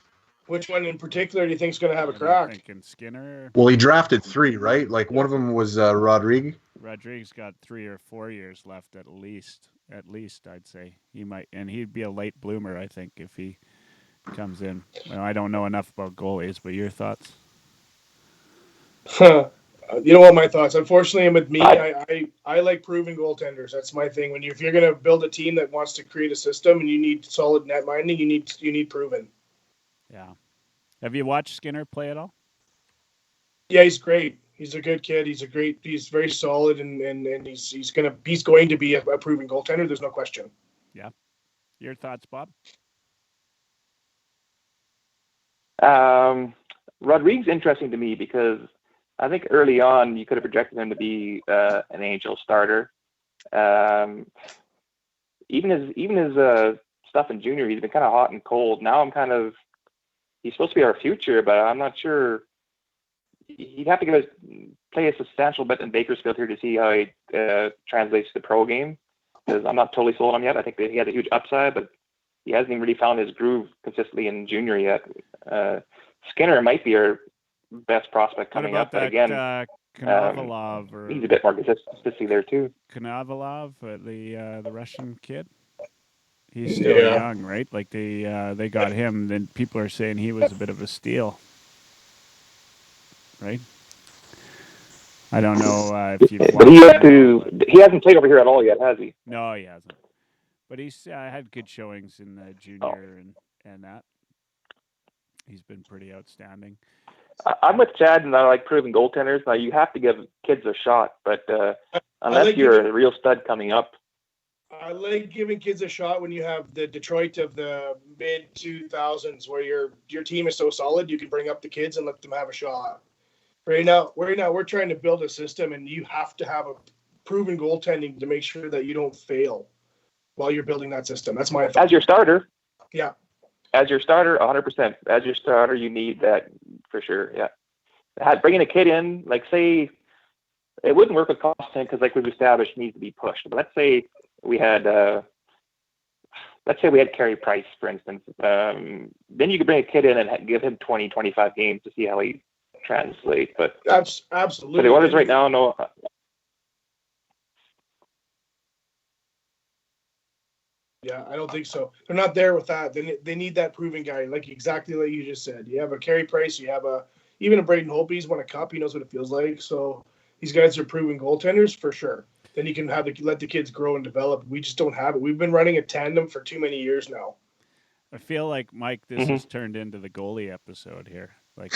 which one in particular do you think is going to have a What are you crack? thinking, Skinner? Well, he drafted 3, right? Like one of them was Rodriguez. Rodriguez got 3 or 4 years left at least. At least I'd say he might, and he'd be a late bloomer. I think if he comes in. Well, I don't know enough about goalies, but your thoughts? You know what my thoughts? Unfortunately, with me, I- I like proven goaltenders. That's my thing. If you're going to build a team that wants to create a system and you need solid net minding, you need proven. Yeah. Have you watched Skinner play at all? Yeah, he's great. He's a good kid. He's very solid, and he's going to be a proven goaltender. There's no question. Yeah. Your thoughts, Bob? Rodriguez interesting to me because I think early on you could have projected him to be an Angel starter. Even his stuff in junior, he's been kind of hot and cold. Now he's supposed to be our future, but I'm not sure. He'd have to play a substantial bit in Bakersfield here to see how he translates to the pro game, because I'm not totally sold on him yet. I think that he has a huge upside, but he hasn't even really found his groove consistently in junior yet. Skinner might be our best prospect coming up, but again, Konovalov or he's a bit more consistency there too. Konovalov, the Russian kid. He's still young, right? Like they got him. Then people are saying he was a bit of a steal, right? I don't know if you've. But he hasn't played over here at all yet, has he? No, he hasn't. But he's had good showings in the junior and that. He's been pretty outstanding. I'm with Chad, and I like proven goaltenders. Now you have to give kids a shot, but unless you're a real stud coming up. I like giving kids a shot when you have the Detroit of the mid 2000s, where your team is so solid you can bring up the kids and let them have a shot. Right now we're trying to build a system, and you have to have a proven goaltending to make sure that you don't fail while you're building that system. That's my thought. As your starter. Yeah. As your starter, 100%. As your starter, you need that for sure. Yeah. Bringing a kid in, like say, it wouldn't work with Koskinen because, like we've established, he needs to be pushed. But let's say we had Carey Price, for instance. Then you could bring a kid in and give him 20, 25 games to see how he translates. But absolutely. For the Oilers right now, no. Yeah, I don't think so. They're not there with that. They need that proven guy, exactly like you just said. You have a Carey Price, you have even a Braden Holtby. He's won a cup. He knows what it feels like. So these guys are proven goaltenders for sure. Then you can let the kids grow and develop. We just don't have it. We've been running a tandem for too many years now. I feel like, Mike, this has turned into the goalie episode here. Like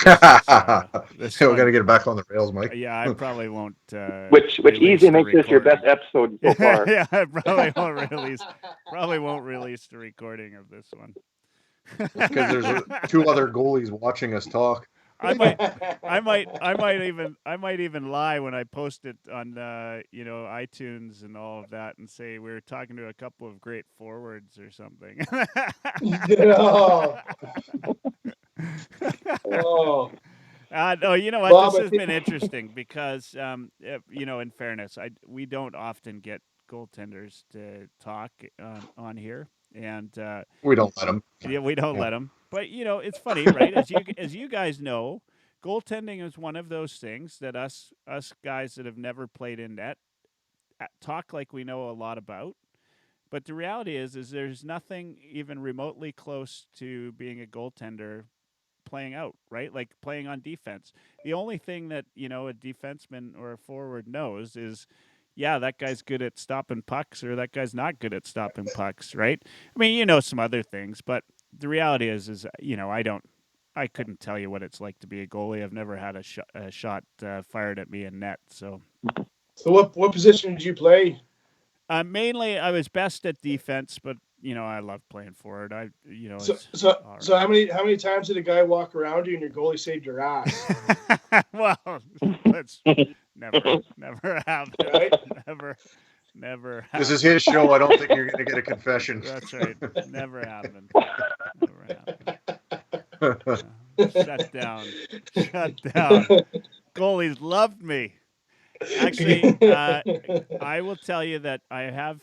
this we got to get back on the rails, Mike. Yeah, I probably won't. Which easily makes this your best episode so far. Yeah, I probably won't release the recording of this one. Because there's 2 other goalies watching us talk. I might even lie when I post it on iTunes and all of that and say we were talking to a couple of great forwards or something. Oh. No, you know what? Bob, this has been interesting because, in fairness, we don't often get goaltenders to talk on here, and we don't let them. Yeah, we don't let them. But it's funny, right? As you guys know, goaltending is one of those things that us guys that have never played in net talk like we know a lot about. But the reality is there's nothing even remotely close to being a goaltender playing out, right? Like playing on defense. The only thing that, a defenseman or a forward knows is, yeah, that guy's good at stopping pucks or that guy's not good at stopping pucks, right? I mean, some other things, but the reality is I couldn't tell you what it's like to be a goalie. I've never had a shot fired at me in net. So what position did you play? Mainly, I was best at defense, but I love playing forward. So how many times did a guy walk around you and your goalie saved your ass? Well, let's never happen. Right? Never. Happened. This is his show. I don't think you're going to get a confession. That's right. Never happened. Shut down. Goalies loved me. Actually, I will tell you that I have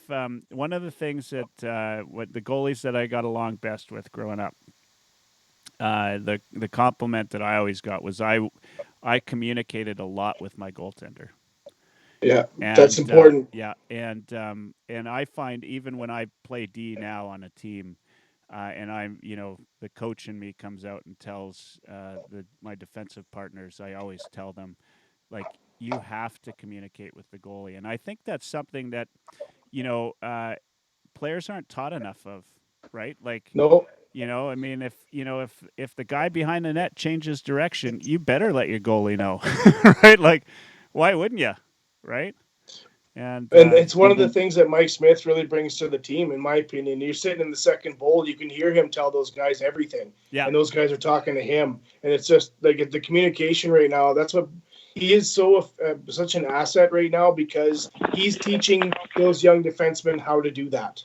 one of the things that what the goalies that I got along best with growing up. The compliment that I always got was I communicated a lot with my goaltender. Yeah, that's important. And I find even when I play D now on a team, and I'm the coach in me comes out and tells my defensive partners, I always tell them, like, you have to communicate with the goalie. And I think that's something that, players aren't taught enough of, right? Like, no. I mean, if the guy behind the net changes direction, you better let your goalie know, right? Like, why wouldn't you, right? And it's one of the things that Mike Smith really brings to the team, in my opinion. You're sitting in the second bowl, you can hear him tell those guys everything. Yeah. And those guys are talking to him. And it's just like the communication right now, that's what he is such an asset right now, because he's teaching those young defensemen how to do that.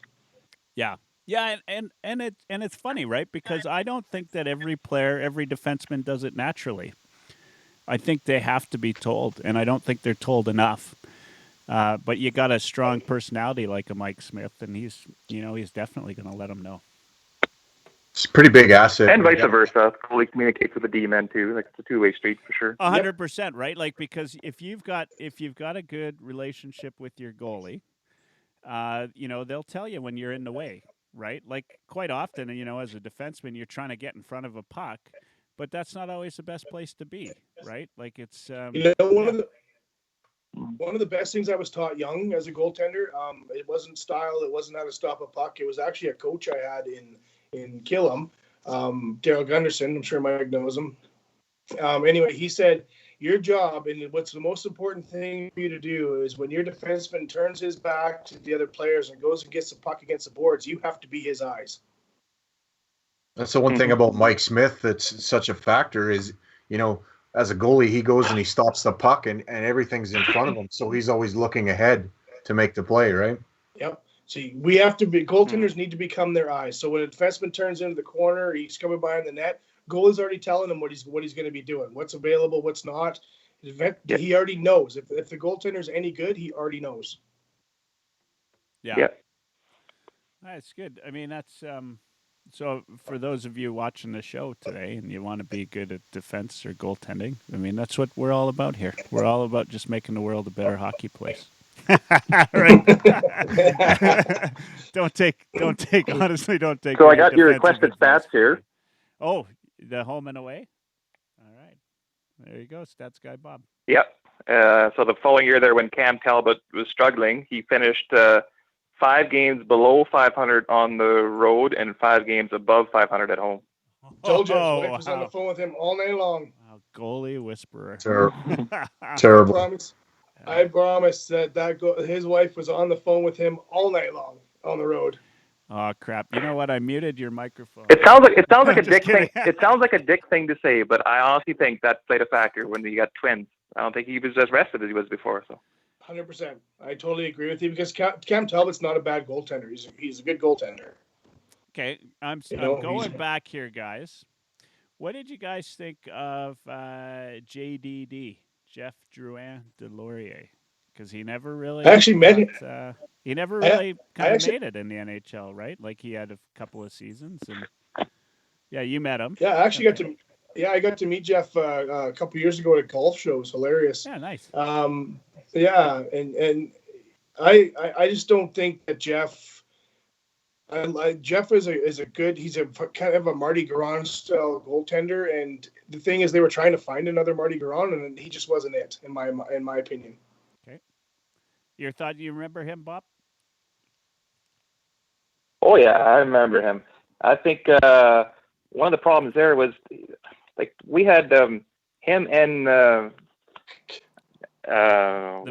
Yeah. Yeah, and it's funny, right? Because I don't think that every player, every defenseman does it naturally. I think they have to be told, and I don't think they're told enough. But you got a strong personality like a Mike Smith, and he's definitely going to let them know. It's a pretty big asset. And vice versa. Goalie communicates with the D-men too. Like, it's a two-way street for sure. 100%, right? Like, because if you've got a good relationship with your goalie, they'll tell you when you're in the way, right? Like, quite often, as a defenseman, you're trying to get in front of a puck, but that's not always the best place to be, right? Like, it's one of the best things I was taught young as a goaltender, it wasn't style, it wasn't how to stop a puck. It was actually a coach I had in Killam, Daryl Gunderson. I'm sure Mike knows him. Anyway, he said, your job, and what's the most important thing for you to do, is when your defenseman turns his back to the other players and goes and gets the puck against the boards, you have to be his eyes. That's the one thing about Mike Smith that's such a factor is, as a goalie, he goes and he stops the puck and everything's in front of him. So he's always looking ahead to make the play, right? Yep. So we have to be, goaltenders need to become their eyes. So when a defenseman turns into the corner, he's coming behind the net, goalie's already telling him what he's going to be doing, what's available, what's not. He already knows. If the goaltender's any good, he already knows. Yeah. That's good. I mean, that's so for those of you watching the show today and you want to be good at defense or goaltending, I mean, that's what we're all about here. We're all about just making the world a better hockey place. Right? Don't take. Honestly, don't take. So I got your requested stats here. Oh, the home and away. All right, there you go, stats guy Bob. Yep. So the following year, there when Cam Talbot was struggling, he finished 5 games below 500 on the road and 5 games above 500 at home. Told you, his wife was on the phone with him all night long. Wow, goalie whisperer. Terrible. I promise that his wife was on the phone with him all night long on the road. Oh crap! You know what? I muted your microphone. It sounds like a dick thing. It sounds like a dick thing to say, but I honestly think that played a factor when you got twins. I don't think he was as rested as he was before. So. 100%. I totally agree with you, because Cam Talbot's not a bad goaltender. He's a good goaltender. Okay, I'm going back here, guys. What did you guys think of JDD, Jeff Drouin Delorier? Because he never really met him. He never really made it in the NHL, right? Like, he had a couple of seasons, and yeah, you met him. Yeah, I actually Yeah, I got to meet Jeff a couple years ago at a golf show. It was hilarious. Yeah, nice. Yeah, and I just don't think that Jeff. Jeff is a good. He's a kind of a Marty Garon style goaltender, and the thing is, they were trying to find another Marty Garon, and he just wasn't it, in my opinion. Okay. Your thought? You remember him, Bob? Oh yeah, I remember him. I think one of the problems there was like we had him and the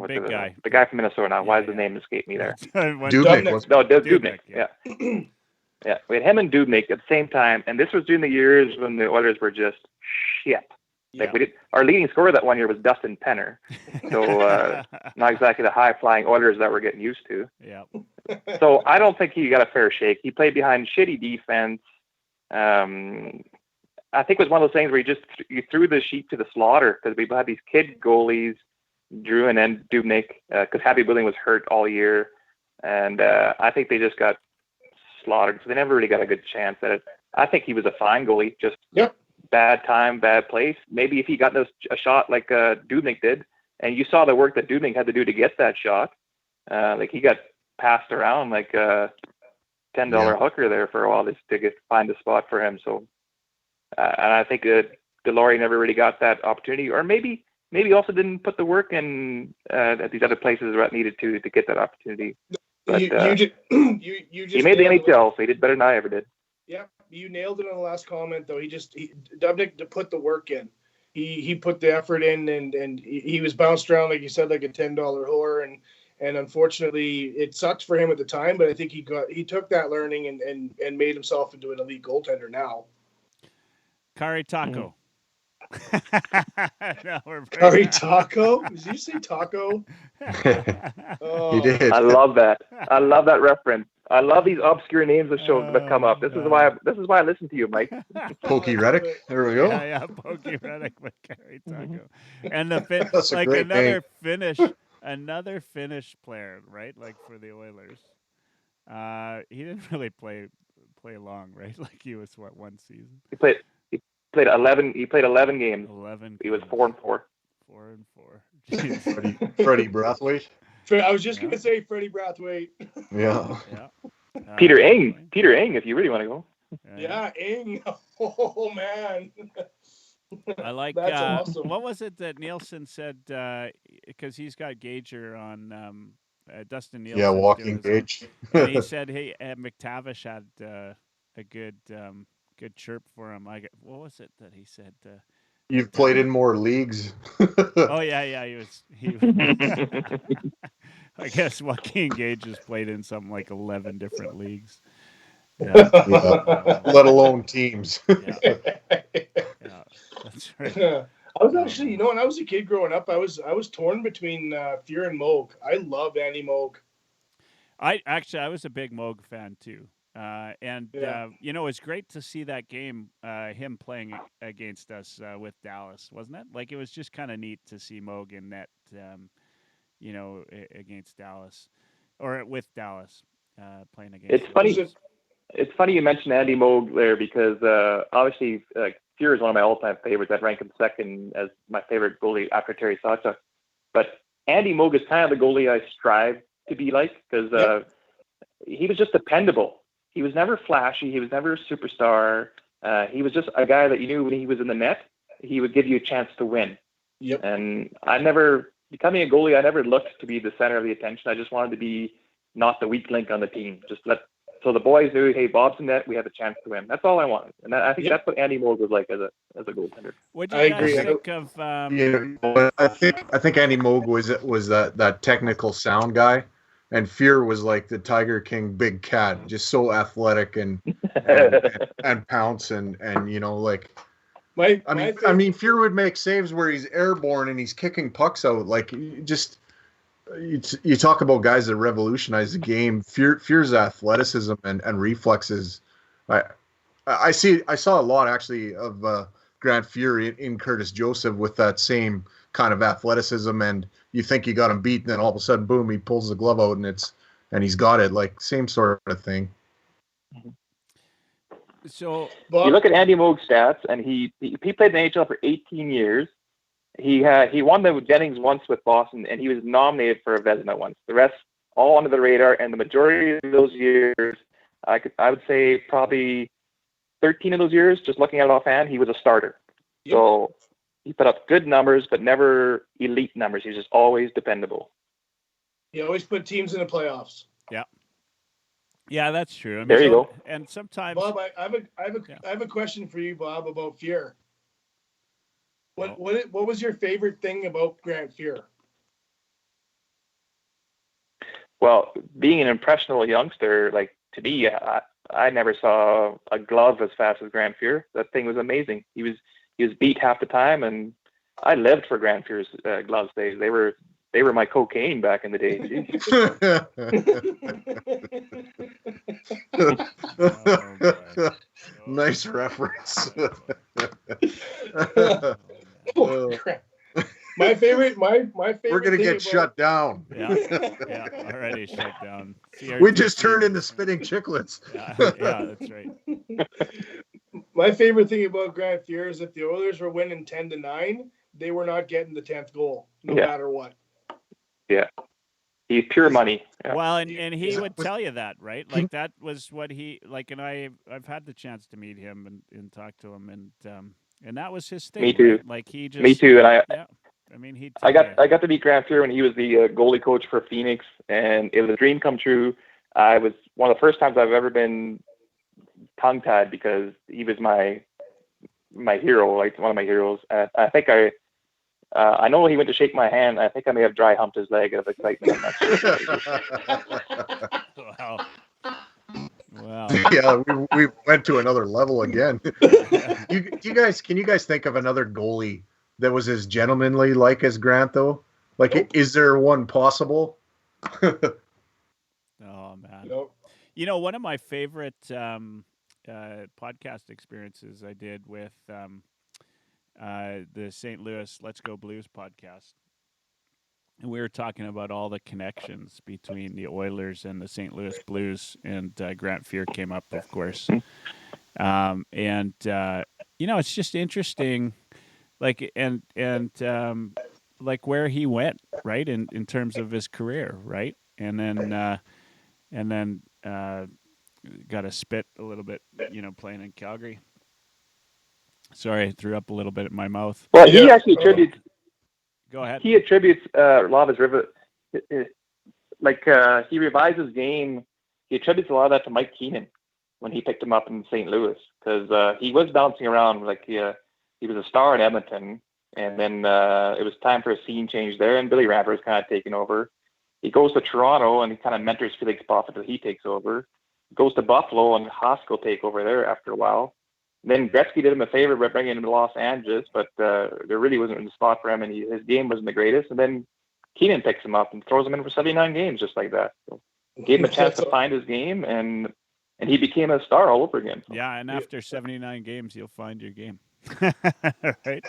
big guy. The guy from Minnesota. Now, why does yeah. the name escape me there? Dubnyk. Dubnyk. Yeah. Yeah, we had him and Dubnyk at the same time, and this was during the years when the Oilers were just shit. Like our leading scorer that one year was Dustin Penner, so not exactly the high-flying Oilers that we're getting used to. Yeah. So I don't think he got a fair shake. He played behind shitty defense. I think it was one of those things where you threw the sheep to the slaughter because we had these kid goalies, Drew and then Dubnyk, because Happy Billing was hurt all year, and I think they just got slaughtered, so they never really got a good chance at it. I think he was a fine goalie, just bad time, bad place. Maybe if he got a shot like Dubnyk did, and you saw the work that Dubnyk had to do to get that shot, like he got passed around like a $10 hooker there for a while to find a spot for him. So, and I think Delory never really got that opportunity, or maybe also didn't put the work in at these other places where it needed to get that opportunity. But, you just he made the NHL, so he did better than I ever did. Yeah, you nailed it on the last comment, though. Dubnyk to put the work in. He put the effort in, and he was bounced around, like you said, like a $10 whore, and unfortunately, it sucked for him at the time. But I think he took that learning and made himself into an elite goaltender now. Kari Taco. Kari Taco? Did you say taco? He did. I love that. I love that reference. I love these obscure names of shows that come up. This is why I listen to you, Mike. Pokey Reddick. There we go. Yeah, Pokey Reddick with Kari Taco, and the That's a like great another name. another Finnish player, right? Like for the Oilers. He didn't really play long, right? Like he was one season. He played 11. He played 11 games. 11. He was 4-4. 4-4. Freddie Brathwaite. I was just gonna say Freddie Brathwaite. Yeah. Peter Eng, if you really want to go. Yeah, Eng. Oh man. I like. That's awesome. What was it that Nielsen said? Because he's got Gager on Dustin Nielsen. Yeah, walking Gage. And he said, "Hey, McTavish had a good chirp for him." What was it that he said? You've played in more leagues. Oh yeah, he was. I guess Joaquin Gage has played in something like 11 different leagues. Yeah. Let alone teams. Yeah, that's right. I was actually, when I was a kid growing up, I was torn between Fuhr and Moog. I love Andy Moog. I was a big Moog fan too. It's great to see that game, him playing against us with Dallas, wasn't it? Like, it was just kind of neat to see Moog in net, against Dallas, or with Dallas, playing against. It's funny. It's funny you mentioned Andy Moog there because obviously Fuhr is one of my all-time favorites. I'd rank him second as my favorite goalie after Terry Sawchuk. But Andy Moog is kind of the goalie I strive to be like because he was just dependable. He was never flashy. He was never a superstar. He was just a guy that you knew when he was in the net, he would give you a chance to win. Yep. And becoming a goalie, I never looked to be the center of the attention. I just wanted to be not the weak link on the team. So the boys knew, hey, Bob's in net, we have a chance to win. That's all I wanted. And I think that's what Andy Moog was like as a goaltender. What do you guys think of? I think Andy Moog was that technical sound guy. And Fuhr was like the Tiger King big cat, just so athletic and pounce and like. I mean, Fuhr would make saves where he's airborne and he's kicking pucks out. Like, you talk about guys that revolutionized the game. Fuhr's athleticism and reflexes. I saw a lot actually of Grant Fuhr in Curtis Joseph with that same kind of athleticism, and you think you got him beat, and then all of a sudden, boom, he pulls the glove out, and he's got it. Like, same sort of thing. So you look at Andy Moog's stats, and he played in the NHL for 18 years. He won the Jennings once with Boston, and he was nominated for a Vezina once. The rest all under the radar, and the majority of those years, I would say probably 13 of those years, just looking at it offhand, he was a starter. Yep. So he put up good numbers, but never elite numbers. He's just always dependable. He always put teams in the playoffs. Yeah. Yeah, that's true. I mean, there you go. And sometimes, Bob, I have a question for you, Bob, about Fuhr. What was your favorite thing about Grant Fuhr? Well, being an impressionable youngster, like to me, I never saw a glove as fast as Grant Fuhr. That thing was amazing. He was beat half the time, and I lived for Grant Fuhr's gloves days. They were my cocaine back in the day. Nice reference. Oh, crap. My favorite. We're gonna get shut down. Yeah, already shut down. We just turned into spitting chicklets. Yeah, that's right. My favorite thing about Grant Fuhr is if the Oilers were winning 10-9, they were not getting the 10th goal, no matter what. Yeah, he's pure money. Yeah. Well, and he would tell you that, right? Like that was what he like, and I've had the chance to meet him and talk to him, and that was his thing. Me too. Right? Like he just. Me too, and I mean, I got to meet Grant Fuhr when he was the goalie coach for Phoenix, and it was a dream come true. I was one of the first times I've ever been tongue-tied because he was my hero, like one of my heroes. I think I know he went to shake my hand. I think I may have dry humped his leg of excitement. Wow. Yeah, we went to another level again. Can you guys think of another goalie that was as gentlemanly like as Grant though? Like, nope. Is there one possible? Oh man. Nope. You know, one of my favorite podcast experiences I did with the St. Louis Let's Go Blues podcast. And we were talking about all the connections between the Oilers and the St. Louis Blues, and Grant Fuhr came up, of course. And you know, it's just interesting, like and like where he went, right, in terms of his career, right, and then got a spit a little bit, you know, playing in Calgary. Sorry, I threw up a little bit in my mouth. Well, he actually attributes. Go ahead. He attributes a lot of his he revised his game. He attributes a lot of that to Mike Keenan when he picked him up in St. Louis, because he was bouncing around like he was a star in Edmonton, and then it was time for a scene change there, and Billy Ramper was kind of taking over. He goes to Toronto and he kind of mentors Felix Buff until he takes over. Goes to Buffalo and Hoskell take over there after a while. Then Gretzky did him a favor by bringing him to Los Angeles, but there really wasn't a spot for him, and his game wasn't the greatest. And then Keenan picks him up and throws him in for 79 games just like that. So gave him a chance to find his game, and he became a star all over again. Yeah, and after 79 games, you'll find your game. Right?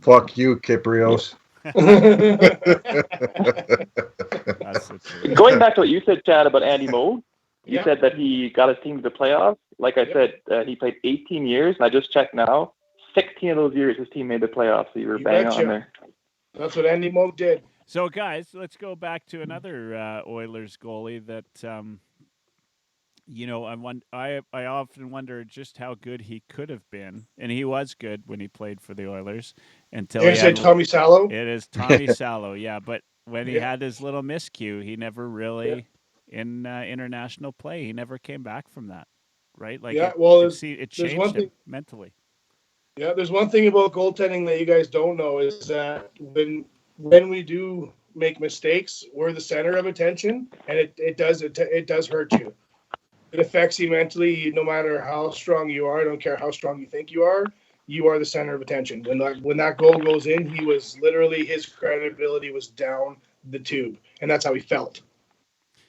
Fuck you, Kiprios. Going back to what you said, Chad, about Andy Moog, you said that he got his team to the playoffs. Like I said, he played 18 years, and I just checked now. 16 of those years, his team made the playoffs, so you were bang on there. That's what Andy Moog did. So, guys, let's go back to another Oilers goalie that, you know, I often wonder just how good he could have been, and he was good when he played for the Oilers. Until you say Tommy Salo? It is Tommy Salo, yeah. But when he had his little miscue, he never really, in international play, he never came back from that, right? Like, it changed him mentally. Yeah, there's one thing about goaltending that you guys don't know is that when we do make mistakes, we're the center of attention, and it does hurt you. It affects you mentally, no matter how strong you are. I don't care how strong you think you are the center of attention. When that goal goes in, he was literally, his credibility was down the tube, and that's how he felt.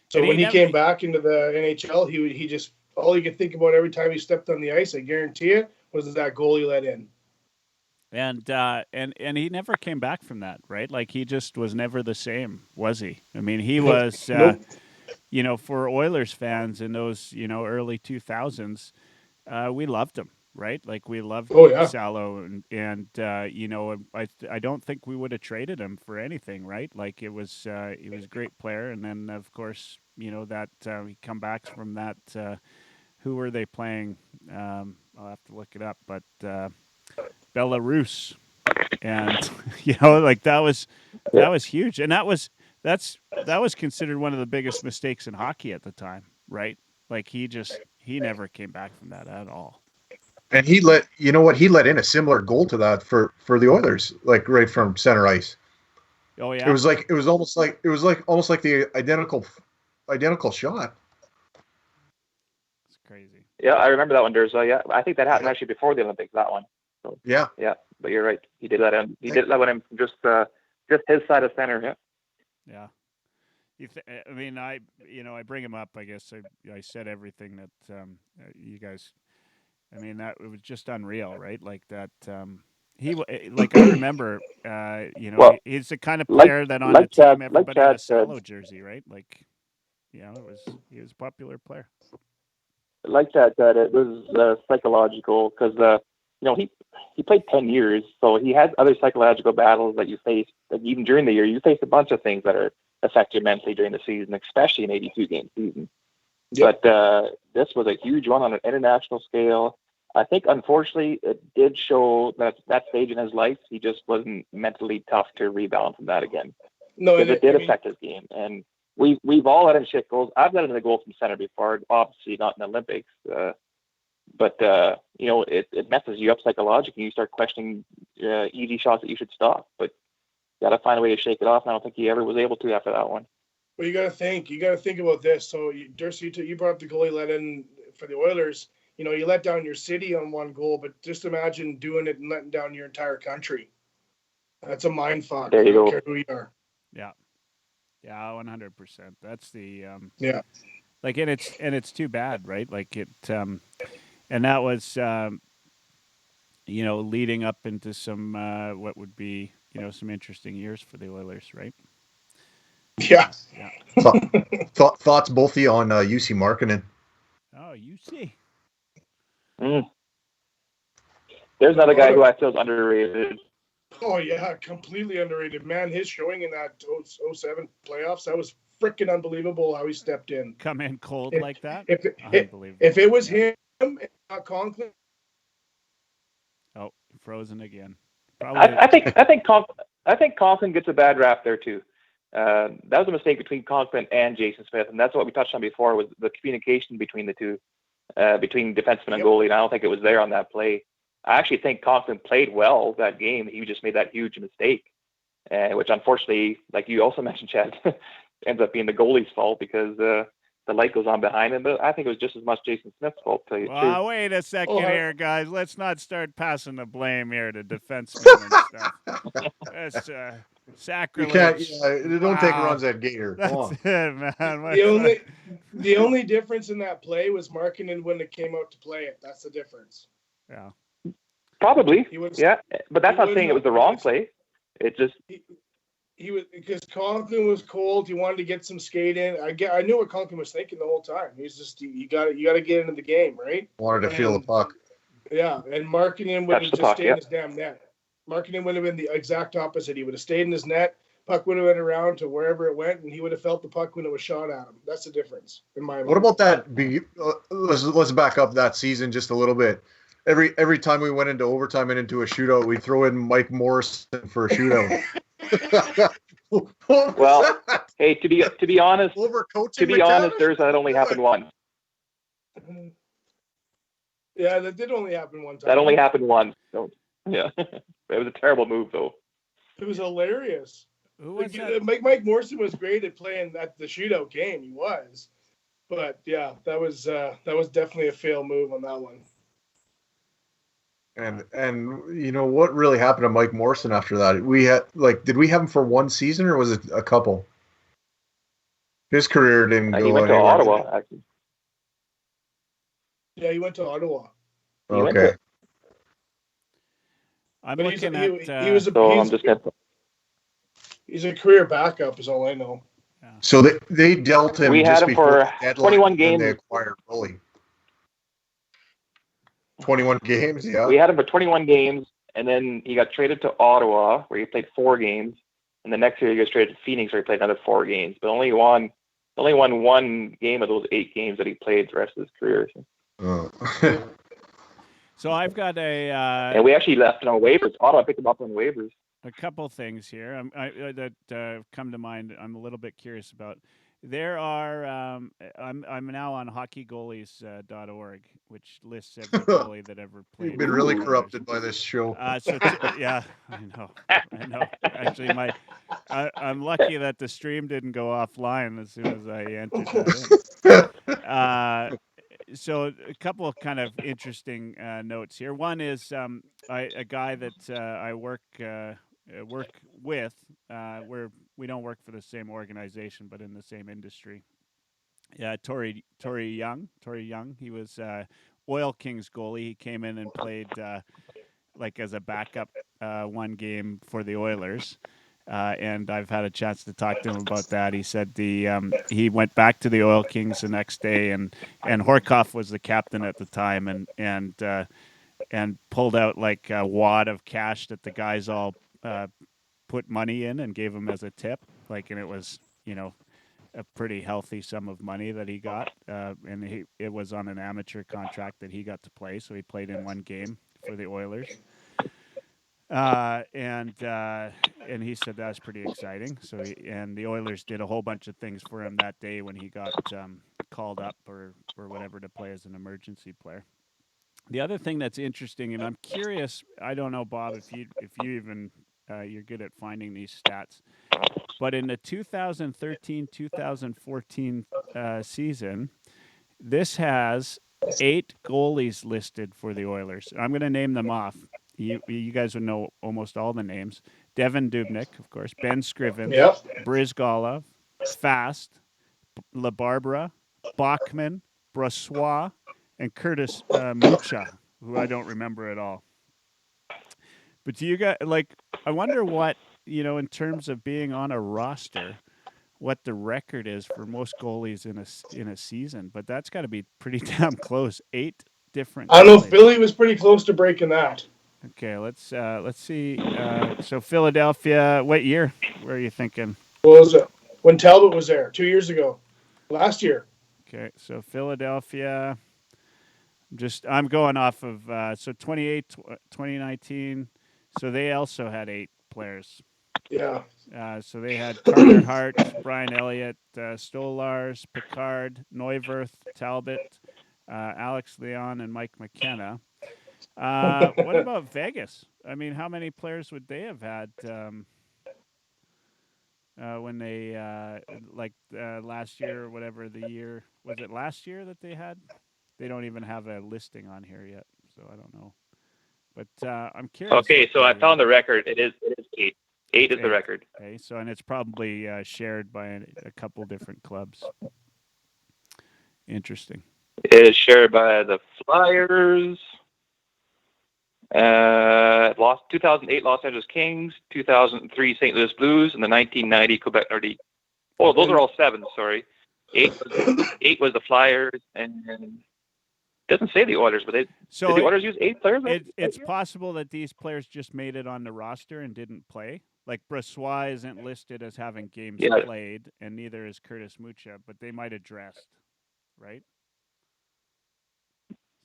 So when he came back into the NHL, he just, all he could think about every time he stepped on the ice, I guarantee it, was that goal he let in. And he never came back from that, right? Like, he just was never the same, was he? I mean, he was, nope. You know, for Oilers fans in those, you know, early 2000s, we loved him, right? Like we loved Oh, yeah. Salo, and I don't think we would have traded him for anything, right? Like he was a great player, and then of course that he come back from that. Who were they playing? I'll have to look it up, but Belarus, and like that was huge, and that was considered one of the biggest mistakes in hockey at the time, right? Like he never came back from that at all. And he let in a similar goal to that for the Oilers, like right from center ice. Oh yeah. It was almost like the identical shot. It's crazy. Yeah, I remember that one, Durza. Yeah, I think that happened actually before the Olympics. That one. So, yeah. But you're right. He did let him. He did let him from just his side of center. Yeah. Yeah. I mean, I bring him up. I guess I said everything that you guys. I mean, that it was just unreal, right? Like that. Like I remember. Well, he's the kind of player that on the team everybody had a Salo jersey, right? Like, he was a popular player. Like that it was psychological because he played 10 years, so he had other psychological battles that you face. Like even during the year, you face a bunch of things that are affect you mentally during the season, especially an 82-game season. Yep. But this was a huge one on an international scale. I think, unfortunately, it did show that stage in his life, he just wasn't mentally tough to rebound from that again. No, it did affect his game, and we've all let him shit goals. I've let him in the goal from center before, obviously not in the Olympics. But it messes you up psychologically. You start questioning easy shots that you should stop. But you got to find a way to shake it off. And I don't think he ever was able to after that one. Well, you got to think about this. So, Darcy, you brought up the goal he let in for the Oilers. You let down your city on one goal, but just imagine doing it and letting down your entire country. That's a mind fuck. There you go. I don't care who you are. Yeah. Yeah, 100%. That's the yeah. Like, and it's too bad, right? Like it, and that was leading up into some what would be some interesting years for the Oilers, right? Yeah. Yeah. Thoughts, both of you, on UC Markkinen? Oh, UC. There's another guy who I feel is underrated. Oh yeah, completely underrated, man. His showing in that 07 playoffs, that was freaking unbelievable how he stepped in. Come in cold like that. If it was him, not Conklin. Oh, frozen again. I think Conklin gets a bad rap there too. That was a mistake between Conklin and Jason Smith, and that's what we touched on before, was the communication between the two, between defenseman and goalie. And I don't think it was there on that play. I actually think Conklin played well that game. He just made that huge mistake, which unfortunately, like you also mentioned, Chad, ends up being the goalie's fault because the light goes on behind him. But I think it was just as much Jason Smith's fault, to tell you the truth. Wait a second here, guys. Let's not start passing the blame here to defensemen and stuff. That's sacrilege. You can't. Don't take runs at Gator. That's it, man. The only difference in that play was Markkinen when it came out to play it. That's the difference. Yeah. Probably. Yeah, but that's not saying it was the wrong play. It just he was, because Conklin was cold. He wanted to get some skate in. I knew what Conklin was thinking the whole time. He's just you got to get into the game, right? Wanted to feel the puck. Yeah, and Markkinen would have just stayed in his damn net. Markkinen would have been the exact opposite. He would have stayed in his net. Puck would have went around to wherever it went, and he would have felt the puck when it was shot at him. That's the difference in my mind. What about that? Let's back up that season just a little bit. Every time we went into overtime and into a shootout, we'd throw in Mike Morrison for a shootout. Well, hey, to be honest, that only happened once. Yeah, that did only happen one time. That only happened once. So, yeah, it was a terrible move, though. It was hilarious. Mike Morrison was great at playing at the shootout game. He was, but yeah, that was definitely a fail move on that one. And what really happened to Mike Morrison after that? Did we have him for one season or was it a couple? His career didn't go anywhere. He went to Ottawa, actually. Yeah, he went to Ottawa. Okay. I'm looking at. He's a career backup, is all I know. Yeah. So they dealt him. We had him for 21 games. They acquired Goalie. 21 games, yeah. We had him for 21 games, and then he got traded to Ottawa, where he played 4 games. And the next year, he got traded to Phoenix, where he played another 4 games, but only won 1 game of those 8 games that he played the rest of his career. So I've got and we actually left him on waivers. Ottawa picked him up on waivers. a couple things here that come to mind. I'm a little bit curious about. There are. I'm now on hockeygoalies.org, which lists every goalie that ever played. You've been really corrupted by this show. Yeah, I know. Actually, I'm lucky that the stream didn't go offline as soon as I entered that in. So a couple of kind of interesting notes here. One is a guy that I work with, where we don't work for the same organization, but in the same industry. Yeah, Torrey Young. He was Oil Kings goalie. He came in and played like as a backup 1 game for the Oilers. And I've had a chance to talk to him about that. He said he went back to the Oil Kings the next day, and Horkoff was the captain at the time, and pulled out like a wad of cash that the guys all put money in and gave him as a tip. And it was a pretty healthy sum of money that he got, and it was on an amateur contract that he got to play. So he played in 1 game for the Oilers. And he said that was pretty exciting. So and the Oilers did a whole bunch of things for him that day when he got called up or whatever to play as an emergency player. The other thing that's interesting, and I'm curious, I don't know, Bob, if you even you're good at finding these stats, but in the 2013-2014 season, this has 8 goalies listed for the Oilers. I'm going to name them off. You guys would know almost all the names. Devin Dubnyk, of course, Ben Scrivens, Brizgalov, Fast, LaBarbera, Bachman, Brossois, and Curtis Mucha, who I don't remember at all. But do you guys, I wonder what, in terms of being on a roster, what the record is for most goalies in a season. But that's got to be pretty damn close. 8 different I don't know. goalies. Philly was pretty close to breaking that. Okay, let's see. So Philadelphia, what year were you thinking? What was it? When Talbot was there 2 years ago, last year. Okay, so Philadelphia. I'm going off of 2019. So they also had 8 players. Yeah. So they had Carter Hart, Brian Elliott, Stolars, Picard, Neuwirth, Talbot, Alex Leon, and Mike McKenna. What about Vegas? I mean, how many players would they have had when they last year or whatever the year was it last year that they had? They don't even have a listing on here yet, so I don't know. But I'm curious. Okay, so I found the record. It is 8. 8 is the record. Okay, so and it's probably shared by a couple different clubs. Interesting. It is shared by the Flyers. 2008 Los Angeles Kings, 2003 St. Louis Blues, and the 1990 Quebec Nordiques. Oh, those are all 7. Sorry, 8 was the Flyers, and it doesn't say the Oilers, but did the Oilers use 8 players? It's possible that these players just made it on the roster and didn't play. Like Brossois isn't listed as having games played, and neither is Curtis Mucha, but they might have dressed, right?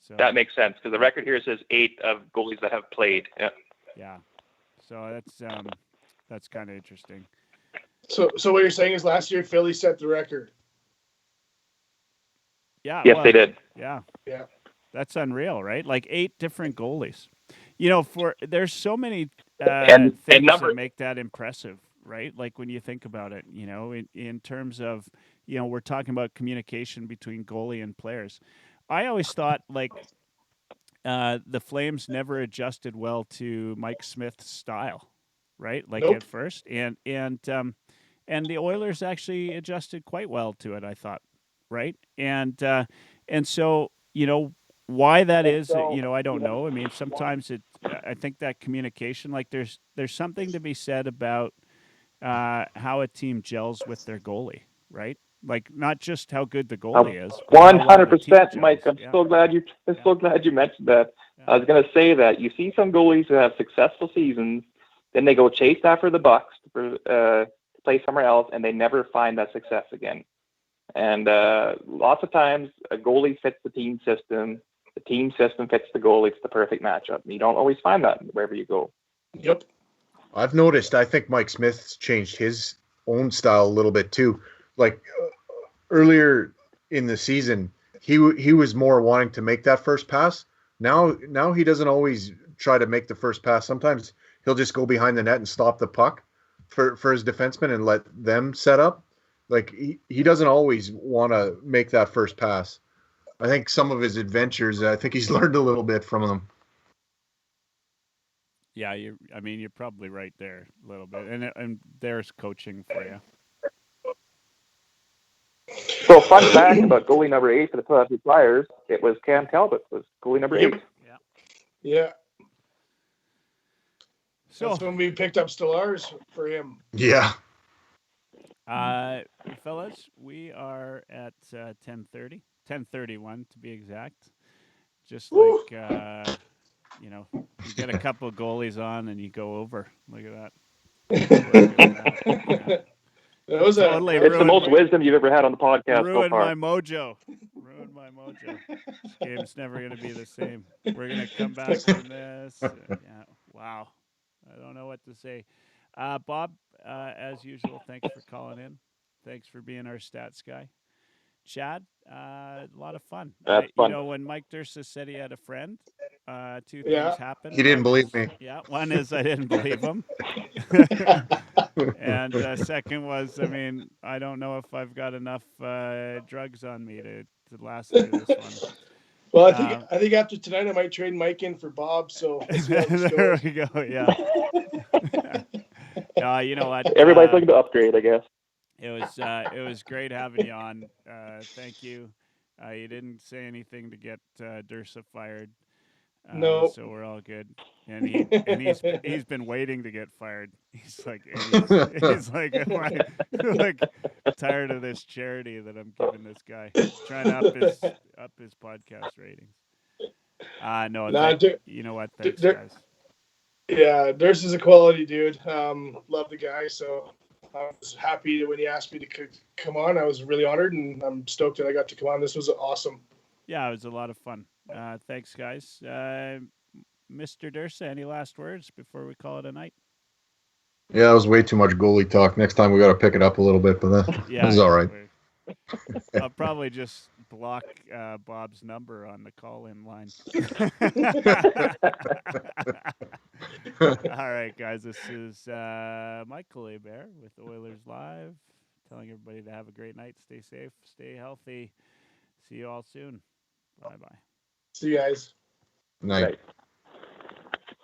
So that makes sense because the record here says 8 of goalies that have played. Yeah. Yeah. So that's kind of interesting. So what you're saying is last year Philly set the record. Yeah. Yes, they did. Yeah. Yeah. That's unreal, right? Like 8 different goalies. There's so many and things that make that impressive, right? Like when you think about it, in terms of, we're talking about communication between goalie and players. I always thought the Flames never adjusted well to Mike Smith's style, right? At first, and the Oilers actually adjusted quite well to it, I thought, right? And so why that is, I don't know. I mean, sometimes I think that communication, there's something to be said about how a team gels with their goalie, right? Like not just how good the goalie is. but how well the team 100%, gels. Mike. I'm Yeah. so glad you. I'm so glad you mentioned that. I was going to say that you see some goalies who have successful seasons, then they go chase after the bucks to play somewhere else, and they never find that success again. And lots of times, a goalie fits the team system. The team system fits the goalie. It's the perfect matchup. You don't always find that wherever you go. Yep. I've noticed. I think Mike Smith's changed his own style a little bit too. Like earlier in the season, he was more wanting to make that first pass. Now he doesn't always try to make the first pass. Sometimes he'll just go behind the net and stop the puck for his defenseman and let them set up. Like he doesn't always want to make that first pass. I think some of his adventures, I think he's learned a little bit from them. Yeah, you're probably right there a little bit, and there's coaching for you. So fun fact about goalie number 8 for the Philadelphia Flyers, it was Cam Talbot was goalie number 8. Yeah. So That's when we picked up Stellars for him. Yeah. Fellas, we are at 10:31 to be exact. Just Woo. like you get a couple of goalies on and you go over. Look at that. That was Totally It's the most wisdom you've ever had on the podcast so ruined far. my mojo. This game's never going to be the same. We're going to come back from this. Yeah. Wow. I don't know what to say. Bob, as usual, thanks for calling in. Thanks for being our stats guy. Chad, a lot of fun. That's fun. When Mike Dursa said he had a friend, two Yeah. things happened. He didn't One believe is- me. Yeah, one is I didn't believe him. And second was, I don't know if I've got enough drugs on me to last through this one. Well, I think after tonight I might trade Mike in for Bob. So we'll see how this There goes. we go. Yeah. You know what? Everybody's looking to upgrade, I guess. It was great having you on. Thank you. You didn't say anything to get Dursa fired. No. So we're all good. And he's been waiting to get fired. He's like tired of this charity that I'm giving this guy. Trying to up his podcast ratings. You know what? Thanks, guys. Yeah, Durst is a quality dude. Love the guy. So I was happy that when he asked me to come on, I was really honored, and I'm stoked that I got to come on. This was awesome. Yeah, it was a lot of fun. Thanks, guys. Mr. Dursa, any last words before we call it a night? Yeah, that was way too much goalie talk. Next time we got to pick it up a little bit, but that was all right. I'll probably just block Bob's number on the call-in line. All right, guys. This is Michael Hebert with Oilers Live, telling everybody to have a great night. Stay safe. Stay healthy. See you all soon. Bye-bye. See you guys. Night. Right.